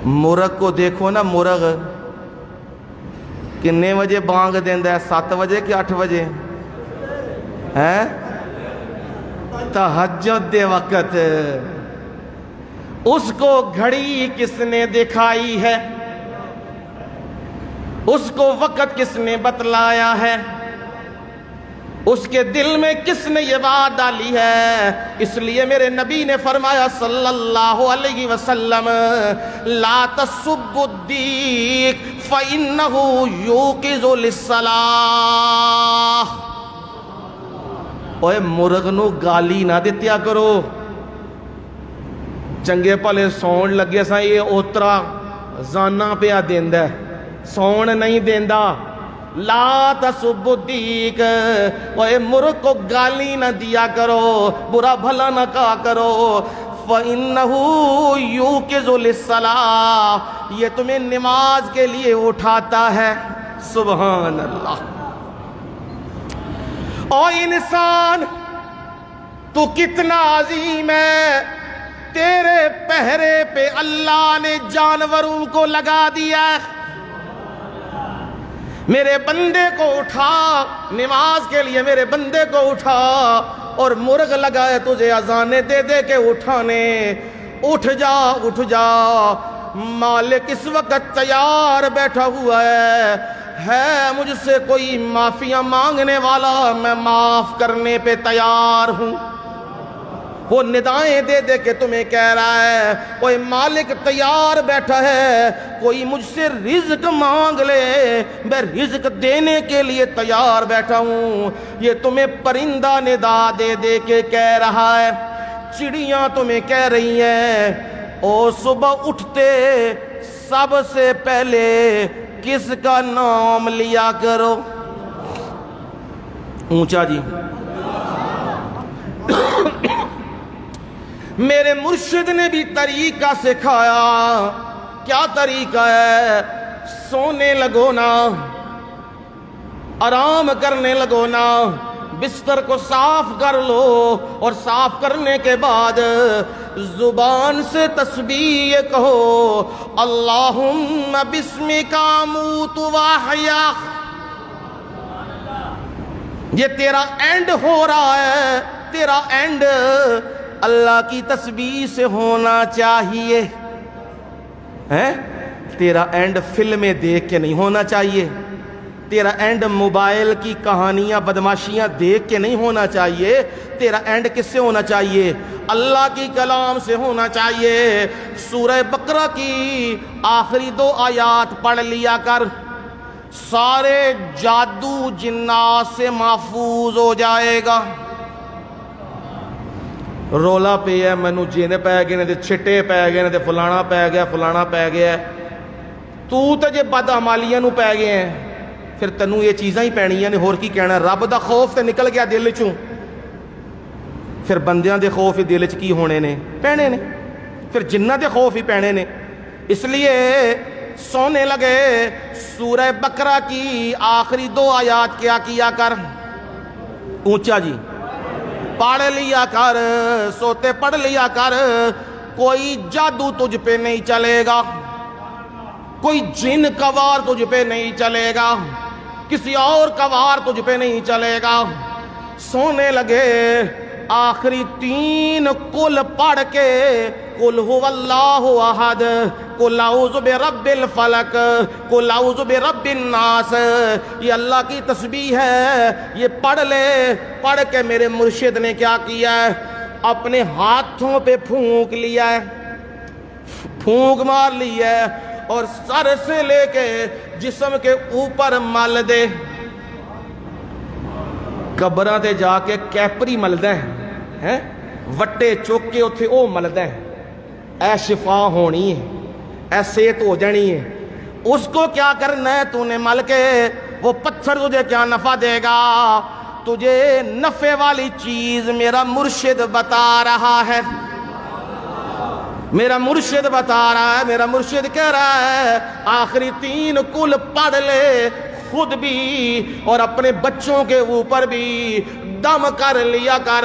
مرغ کو دیکھو نا، مرغ کنے بجے بانگ دیندا ہے؟ 7 بجے کہ 8 بجے ہے؟ تہجد دے وقت۔ اس کو گھڑی کس نے دکھائی ہے؟ اس کو وقت کس نے بتلایا ہے؟ اس کے دل میں کس نے یہ بات ڈالی ہے؟ اس لیے میرے نبی نے فرمایا صلی اللہ علیہ وسلم، لا تسبوا الدیک فإنہ یوقظ للصلاۃ۔ اوے مرغ نو گالی نہ دتیا کرو، چنگے بھلے سون لگے سا یہ اوترا زانا پیا دیندا ہے، سون نہیں دیندا۔ لا تسبوا الدیک، اوے مرغ کو گالی نہ دیا کرو، برا بھلا نہ کہا کرو، فَإِنَّهُ يُوقِظُ لِلصَّلَاةِ، یہ تمہیں نماز کے لیے اٹھاتا ہے۔ سبحان اللہ۔ او انسان، تو کتنا عظیم ہے، تیرے پہرے پہ اللہ نے جانوروں کو لگا دیا ہے۔ میرے بندے کو اٹھا نماز کے لیے، میرے بندے کو اٹھا، اور مرغ لگا ہے تجھے اذانیں دے دے کے اٹھانے۔ اٹھ جا اٹھ جا، مالک اس وقت تیار بیٹھا ہوا ہے مجھ سے کوئی معافیاں مانگنے والا، میں معاف کرنے پہ تیار ہوں۔ وہ ندائیں دے دے کے تمہیں کہہ رہا ہے، کوئی مالک تیار بیٹھا ہے، کوئی مجھ سے رزق مانگ لے، میں رزق دینے کے لیے تیار بیٹھا ہوں۔ یہ تمہیں پرندہ ندا دے دے کے کہہ رہا ہے، چڑیاں تمہیں کہہ رہی ہیں، او صبح اٹھتے سب سے پہلے کس کا نام لیا کرو؟ اونچا جی۔ میرے مرشد نے بھی طریقہ سکھایا۔ کیا طریقہ ہے؟ سونے لگو نا، آرام کرنے لگو نا، بستر کو صاف کر لو، اور صاف کرنے کے بعد زبان سے تسبیح کہو، اللہم بسمک اموت واحیا۔ یہ تیرا اینڈ ہو رہا ہے، تیرا اینڈ اللہ کی تسبیح سے ہونا چاہیے، ہیں؟ تیرا اینڈ فلمیں دیکھ کے نہیں ہونا چاہیے، تیرا اینڈ موبائل کی کہانیاں بدماشیاں دیکھ کے نہیں ہونا چاہیے، تیرا اینڈ کس سے ہونا چاہیے؟ اللہ کی کلام سے ہونا چاہیے۔ سورہ بقرہ کی آخری 2 آیات پڑھ لیا کر، سارے جادو جنات سے محفوظ ہو جائے گا۔ رولا پہ ہے، مینو جن پی گئے نے، چھٹے پی گئے نے، فلانا پی گیا، فلانا پی گیا، تو جے بدعمالیاں نو پی گئے ہیں، پھر تینوں یہ چیزاں ہی پینیاں نے، ہور کی کہنا؟ رب دا خوف تے نکل گیا دل چوں، پھر بندیاں دے خوف ہی دل چ کی ہونے نے؟ پینے نے، پھر جنہ دے خوف ہی پینے نے۔ اس لیے سونے لگے سورہ بقرہ کی آخری 2 آیات کیا کر، اونچا جی، پڑھ لیا کر، سوتے پڑھ لیا کر، کوئی جادو تجھ پہ نہیں چلے گا، کوئی جن کا وار تجھ پہ نہیں چلے گا، کسی اور کا وار تجھ پہ نہیں چلے گا۔ سونے لگے، آخری 3 کل پڑھ کے قل هو اللہ احد، قل اعوذ برب الفلق، قل اعوذ برب الناس، یہ اللہ کی تسبیح ہے، یہ پڑھ لے۔ پڑھ کے میرے مرشد نے کیا کیا ہے؟ اپنے ہاتھوں پہ پھونک لیا ہے، پھونک مار لی ہے، اور سر سے لے کے جسم کے اوپر مل دے۔ قبراں تے جا کے کیپری ملدا ہے، وٹے چوک کے اتھے او ملدا ہے، اے شفا ہونی ہے، اے صحت ہو جانی ہے۔ اس کو کیا کرنا ہے؟ تو نے مل کے، وہ پتھر تجھے کیا نفع دے گا؟ تجھے نفع والی چیز میرا مرشد بتا رہا ہے، میرا مرشد بتا رہا ہے، میرا مرشد کہہ رہا ہے آخری 3 کل پڑھ لے، خود بھی اور اپنے بچوں کے اوپر بھی دم کر لیا کر،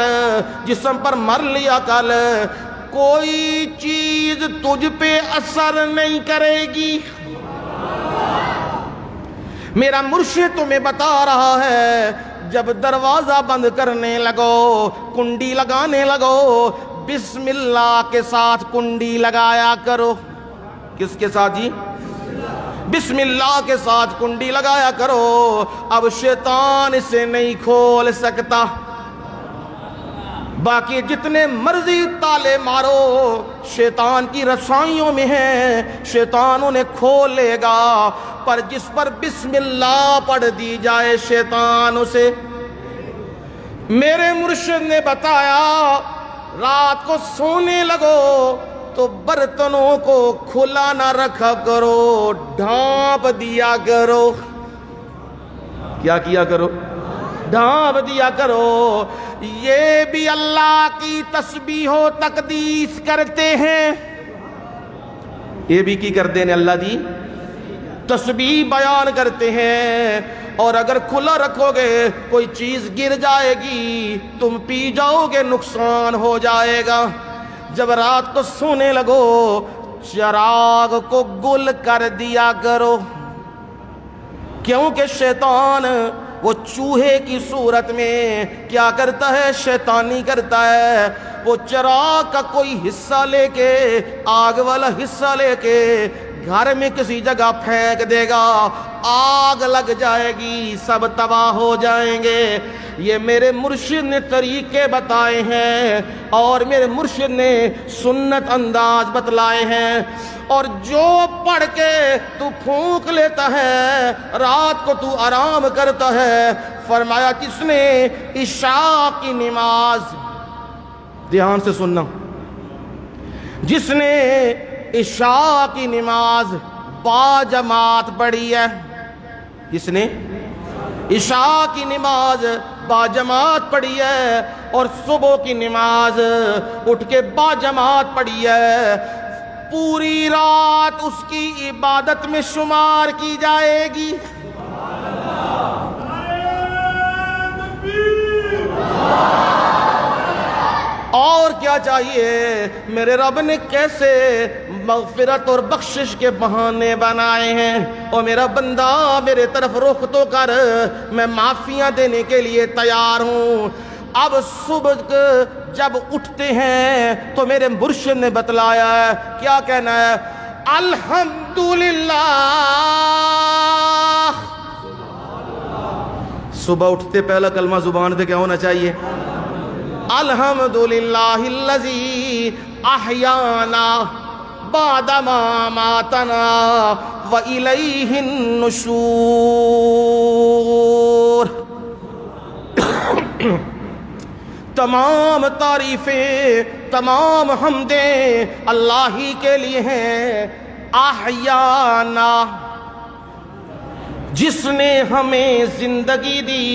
جسم پر مر لیا کر، کوئی چیز تجھ پہ اثر نہیں کرے گی۔ میرا مرشد تمہیں بتا رہا ہے جب دروازہ بند کرنے لگو، کنڈی لگانے لگو، بسم اللہ کے ساتھ کنڈی لگایا کرو۔ کس کے ساتھ جی؟ بسم اللہ کے ساتھ کنڈی لگایا کرو، اب شیطان اسے نہیں کھول سکتا۔ باقی جتنے مرضی تالے مارو، شیطان کی رسائیوں میں ہیں، شیطان انہیں کھول لے گا، پر جس پر بسم اللہ پڑھ دی جائے شیطان اسے۔ میرے مرشد نے بتایا رات کو سونے لگو تو برتنوں کو کھلا نہ رکھا کرو، ڈھانپ دیا کرو۔ کیا کیا کرو؟ ڈھانپ دیا کرو۔ یہ بھی اللہ کی تسبیح و تقدیس کرتے ہیں، یہ بھی کی کرتے ہیں؟ اللہ دی تسبیح بیان کرتے ہیں۔ اور اگر کھلا رکھو گے کوئی چیز گر جائے گی، تم پی جاؤ گے، نقصان ہو جائے گا۔ جب رات کو سونے لگو چراغ کو گل کر دیا کرو، کیونکہ شیطان وہ چوہے کی صورت میں کیا کرتا ہے؟ شیطانی کرتا ہے، وہ چراغ کا کوئی حصہ لے کے، آگ والا حصہ لے کے گھر میں کسی جگہ پھینک دے گا، آگ لگ جائے گی، سب تباہ ہو جائیں گے۔ یہ میرے مرشد نے طریقے بتائے ہیں، اور میرے مرشد نے سنت انداز بتلائے ہیں۔ اور جو پڑھ کے تو پھونک لیتا ہے، رات کو تو آرام کرتا ہے، فرمایا جس نے عشاء کی نماز، دھیان سے سننا، جس نے عشاء کی نماز با جماعت پڑھی ہے، جس نے عشاء کی نماز با جماعت پڑھی ہے اور صبح کی نماز اٹھ کے با جماعت پڑھی ہے، پوری رات اس کی عبادت میں شمار کی جائے گی۔ اور کیا چاہیے؟ میرے رب نے کیسے مغفرت اور بخشش کے بہانے بنائے ہیں۔ اور میرا بندہ میرے طرف رخ تو کر، میں معافیاں دینے کے لیے تیار ہوں۔ اب صبح جب اٹھتے ہیں تو میرے مرشد نے بتلایا ہے کیا کہنا ہے؟ الحمدللہ۔ صبح اٹھتے پہلا کلمہ زبان پہ کیا ہونا چاہیے؟ الحمدللہ الذی احیانا بعد ما اماتنا والیہ النشور۔ تمام تعریفیں، تمام حمدیں اللہ ہی کے لیے ہیں۔ احیانا، جس نے ہمیں زندگی دی،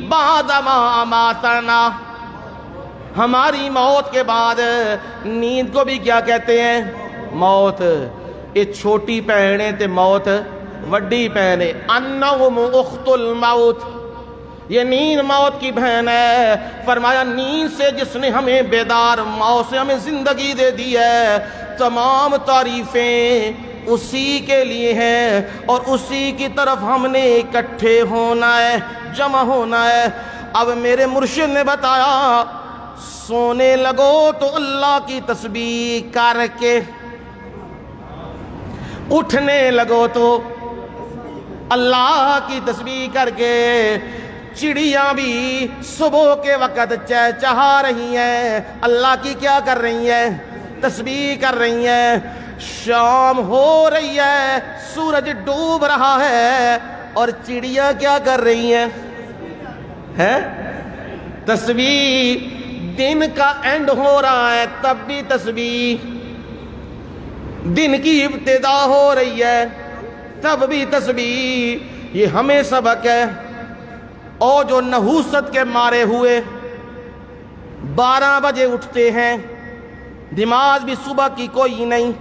بعد ما اماتنا، ہماری موت کے بعد۔ نیند کو بھی کیا کہتے ہیں؟ موت۔ یہ چھوٹی بہن تے موت وڈی بہن ہے۔ النوم اخت الموت۔ یہ نیند موت کی بہن ہے. فرمایا نیند سے جس نے ہمیں بیدار، موت سے ہمیں زندگی دے دی ہے. تمام تعریفیں اسی کے لیے ہیں اور اسی کی طرف ہم نے اکٹھے ہونا ہے، جمع ہونا ہے. اب میرے مرشد نے بتایا سونے لگو تو اللہ کی تسبیح کر کے، اٹھنے لگو تو اللہ کی تسبیح کر کے. چڑیاں بھی صبح کے وقت چہچہا رہی ہیں، اللہ کی کیا کر رہی ہیں؟ تسبیح کر رہی ہیں. شام ہو رہی ہے، سورج ڈوب رہا ہے اور چڑیاں کیا کر رہی ہیں؟ تسبیح. دن کا اینڈ ہو رہا ہے تب بھی تسبیح، دن کی ابتدا ہو رہی ہے تب بھی تسبیح. یہ ہمیں سبق ہے. اور جو نحوست کے مارے ہوئے 12 بجے اٹھتے ہیں، نماز بھی صبح کی کوئی نہیں،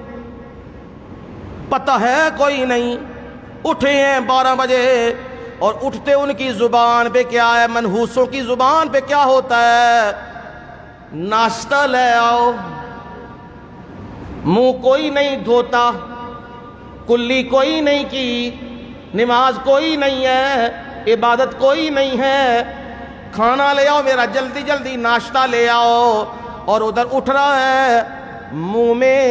پتہ ہے کوئی نہیں، اٹھے ہیں 12 بجے اور اٹھتے ان کی زبان پہ کیا ہے؟ منحوسوں کی زبان پہ کیا ہوتا ہے؟ ناشتہ لے آؤ. منہ کوئی نہیں دھوتا، کلی کوئی نہیں کی، نماز کوئی نہیں ہے، عبادت کوئی نہیں ہے. کھانا لے آؤ میرا، جلدی جلدی ناشتہ لے آؤ. اور ادھر اٹھ رہا ہے، منہ میں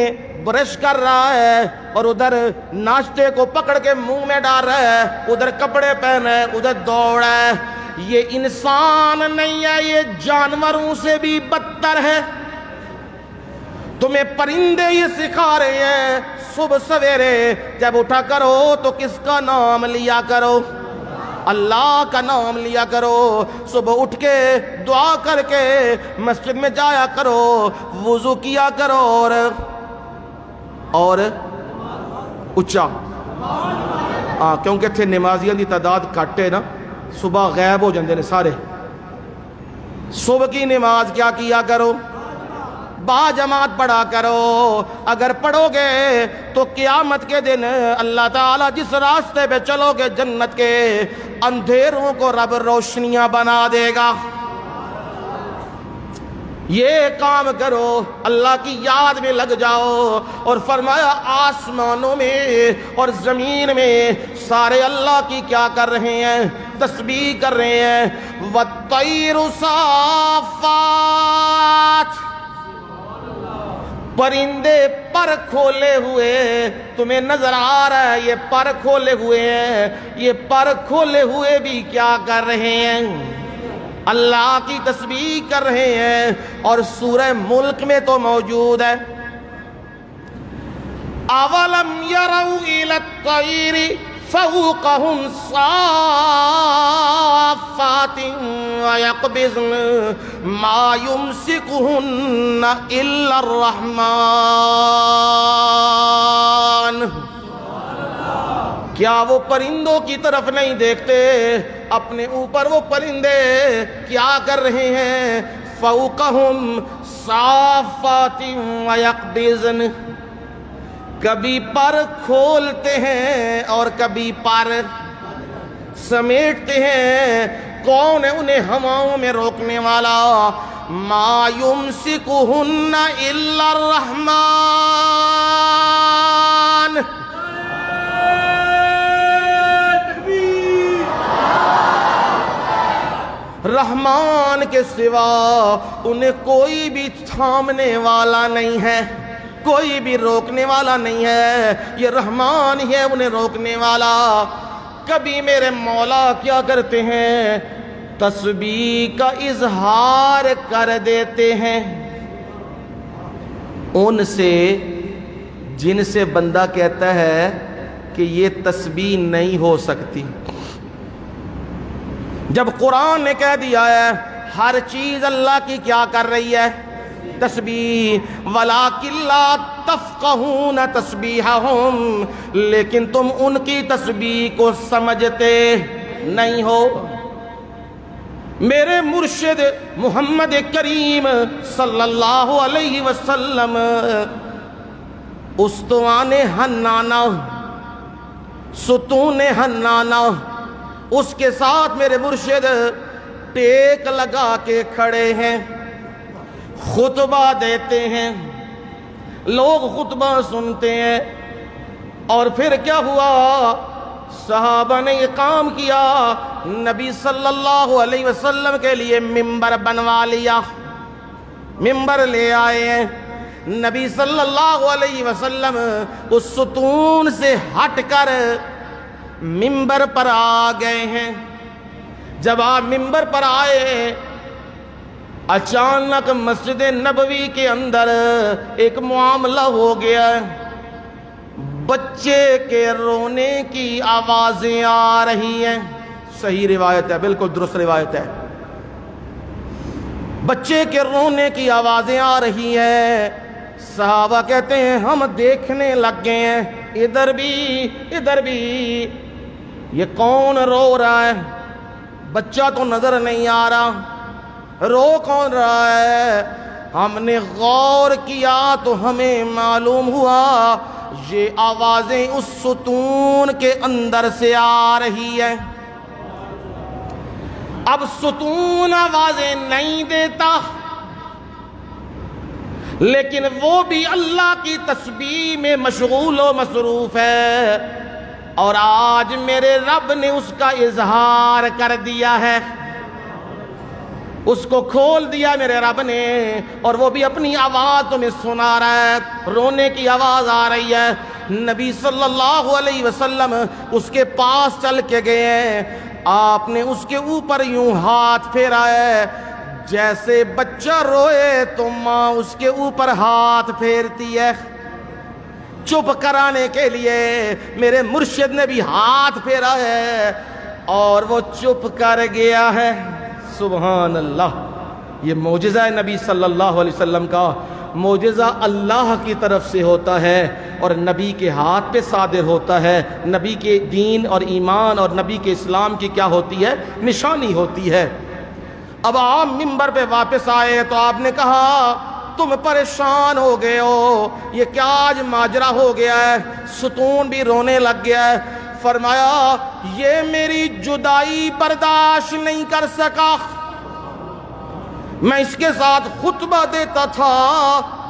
برش کر رہا ہے اور ادھر ناشتے کو پکڑ کے منہ میں ڈال رہا ہے، ادھر کپڑے پہن ہے، ادھر دوڑ ہے. یہ انسان نہیں ہے، یہ جانوروں سے بھی بدتر ہے. تمہیں پرندے یہ سکھا رہے ہیں صبح سویرے جب اٹھا کرو تو کس کا نام لیا کرو؟ اللہ کا نام لیا کرو. صبح اٹھ کے دعا کر کے مسجد میں جایا کرو، وضو کیا کرو اور اچھا کیونکہ تھے نمازیاں دی تعداد کٹ ہے نا، صبح غائب ہو جاندے نے سارے. صبح کی نماز کیا کرو؟ با جماعت پڑھا کرو. اگر پڑھو گے تو قیامت کے دن اللہ تعالیٰ جس راستے پہ چلو گے جنت کے، اندھیروں کو رب روشنیاں بنا دے گا. یہ کام کرو، اللہ کی یاد میں لگ جاؤ. اور فرمایا آسمانوں میں اور زمین میں سارے اللہ کی کیا کر رہے ہیں؟ تسبیح کر رہے ہیں. وَالطَّيْرُ صَافَّاتٍ. پرندے پر کھولے ہوئے تمہیں نظر آ رہا ہے، یہ پر کھولے ہوئے ہیں. یہ پر کھولے ہوئے بھی کیا کر رہے ہیں؟ اللہ کی تسبیح کر رہے ہیں. اور سورہ ملک میں تو موجود ہے اَوَلَمْ يَرَوْا إِلَى الطَّيْرِ فَوْقَهُمْ صَافَّاتٍ وَيَقْبِضْنَ مَا يُمْسِكُهُنَّ إِلَّا الرَّحْمَنُ. کیا وہ پرندوں کی طرف نہیں دیکھتے؟ اپنے اوپر وہ پرندے کیا کر رہے ہیں؟ فَوْقَهُمْ صَافَّاتٍ وَيَقْبِضْنَ. کبھی پر کھولتے ہیں اور کبھی پر سمیٹتے ہیں. کون ہے انہیں ہواؤں میں روکنے والا؟ ما یمسکہن الا الرحمن. رحمان کے سوا انہیں کوئی بھی تھامنے والا نہیں ہے، کوئی بھی روکنے والا نہیں ہے. یہ رحمان ہی ہے انہیں روکنے والا. کبھی میرے مولا کیا کرتے ہیں؟ تسبیح کا اظہار کر دیتے ہیں ان سے جن سے بندہ کہتا ہے کہ یہ تسبیح نہیں ہو سکتی. جب قرآن نے کہہ دیا ہے ہر چیز اللہ کی کیا کر رہی ہے؟ تسبیح. وَلَٰكِن لَّا تَفْقَهُونَ تَسْبِيحَهُمْ. لیکن تم ان کی تسبیح کو سمجھتے نہیں ہو. میرے مرشد محمد کریم صلی اللہ علیہ وسلم استوان حنانہ، ستون حنانہ، اس کے ساتھ میرے مرشد ٹیک لگا کے کھڑے ہیں، خطبہ دیتے ہیں، لوگ خطبہ سنتے ہیں۔ اور پھر کیا ہوا؟ صحابہ نے یہ کام کیا، نبی صلی اللہ علیہ وسلم کے لیے ممبر بنوا لیا، ممبر لے آئے ہیں۔ نبی صلی اللہ علیہ وسلم اس ستون سے ہٹ کر ممبر پر آ گئے ہیں۔ جب آپ ممبر پر آئے، اچانک مسجد نبوی کے اندر ایک معاملہ ہو گیا ہے، بچے کے رونے کی آوازیں آ رہی ہیں۔ صحیح روایت ہے، بالکل درست روایت ہے، بچے کے رونے کی آوازیں آ رہی ہیں۔ صحابہ کہتے ہیں ہم دیکھنے لگ گئے ہیں، ادھر بھی یہ کون رو رہا ہے؟ بچہ تو نظر نہیں آ رہا، رو کون رہا ہے؟ ہم نے غور کیا تو ہمیں معلوم ہوا یہ آوازیں اس ستون کے اندر سے آ رہی ہیں۔ اب ستون آوازیں نہیں دیتا، لیکن وہ بھی اللہ کی تسبیح میں مشغول و مصروف ہے، اور آج میرے رب نے اس کا اظہار کر دیا ہے، اس کو کھول دیا میرے رب نے، اور وہ بھی اپنی آواز تمہیں سنا رہا ہے، رونے کی آواز آ رہی ہے۔ نبی صلی اللہ علیہ وسلم اس کے پاس چل کے گئے ہیں، آپ نے اس کے اوپر یوں ہاتھ پھیرا ہے، جیسے بچہ روئے تو ماں اس کے اوپر ہاتھ پھیرتی ہے۔ چپ کرانے کے لیے میرے مرشد نے بھی ہاتھ پھیرا ہے، اور وہ چپ کر گیا ہے۔ سبحان اللہ، یہ معجزہ ہے نبی صلی اللہ علیہ وسلم کا، معجزہ اللہ کی طرف سے ہوتا ہے، اور نبی کے ہاتھ پہ صادر ہوتا ہے۔ نبی کے دین اور ایمان اور نبی کے اسلام کی کیا ہوتی ہے؟ نشانی ہوتی ہے۔ اب آپ ممبر پہ واپس آئے تو آپ نے کہا تم پریشان ہو گئے ہو، یہ کیا آج ماجرا ہو گیا ہے؟ ستون بھی رونے لگ گیا ہے۔ فرمایا یہ میری جدائی برداشت نہیں کر سکا، میں اس کے ساتھ خطبہ دیتا تھا،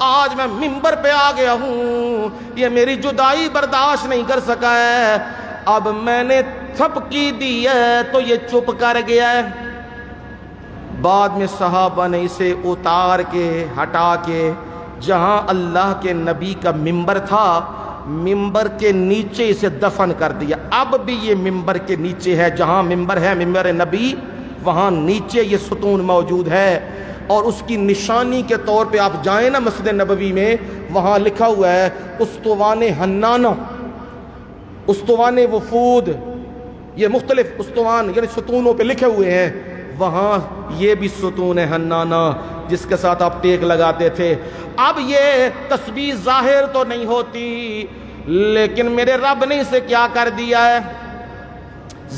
آج میں ممبر پہ آ گیا ہوں، یہ میری جدائی برداشت نہیں کر سکا ہے، اب میں نے تھپکی دی ہے تو یہ چپ کر گیا ہے۔ بعد میں صحابہ نے اسے اتار کے ہٹا کے جہاں اللہ کے نبی کا ممبر تھا، ممبر کے نیچے اسے دفن کر دیا۔ اب بھی یہ ممبر کے نیچے ہے، جہاں ممبر ہے ممبر نبی، وہاں نیچے یہ ستون موجود ہے، اور اس کی نشانی کے طور پہ آپ جائیں نا مسجد نبوی میں، وہاں لکھا ہوا ہے استوان حنانہ، استوان وفود، یہ مختلف استوان یعنی ستونوں پہ لکھے ہوئے ہیں، وہاں یہ بھی ستون حنانہ جس کے ساتھ آپ ٹیک لگاتے تھے۔ اب یہ تسبیح ظاہر تو نہیں ہوتی، لیکن میرے رب نے اسے کیا کر دیا ہے؟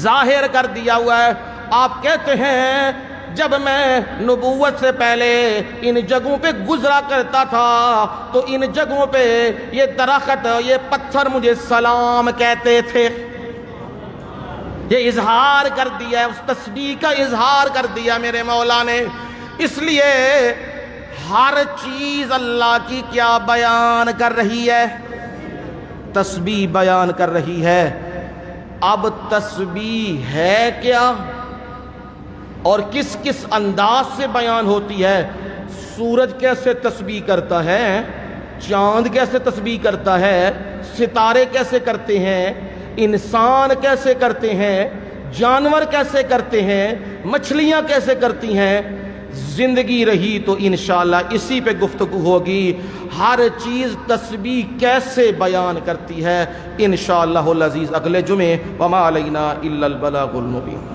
ظاہر کر دیا ہوا ہے۔ آپ کہتے ہیں جب میں نبوت سے پہلے ان جگہوں پہ گزرا کرتا تھا تو ان جگہوں پہ یہ درخت، یہ پتھر مجھے سلام کہتے تھے۔ یہ اظہار کر دیا ہے، اس تسبیح کا اظہار کر دیا میرے مولا نے۔ اس لیے ہر چیز اللہ کی کیا بیان کر رہی ہے؟ تسبیح بیان کر رہی ہے۔ اب تسبیح ہے کیا اور کس کس انداز سے بیان ہوتی ہے؟ سورج کیسے تسبیح کرتا ہے، چاند کیسے تسبیح کرتا ہے، ستارے کیسے کرتے ہیں، انسان کیسے کرتے ہیں، جانور کیسے کرتے ہیں، مچھلیاں کیسے کرتی ہیں۔ زندگی رہی تو انشاءاللہ اسی پہ گفتگو ہوگی، ہر چیز تسبیح کیسے بیان کرتی ہے انشاءاللہ العزیز اگلے جمعے۔ وما علینا الا البلاغ المبین۔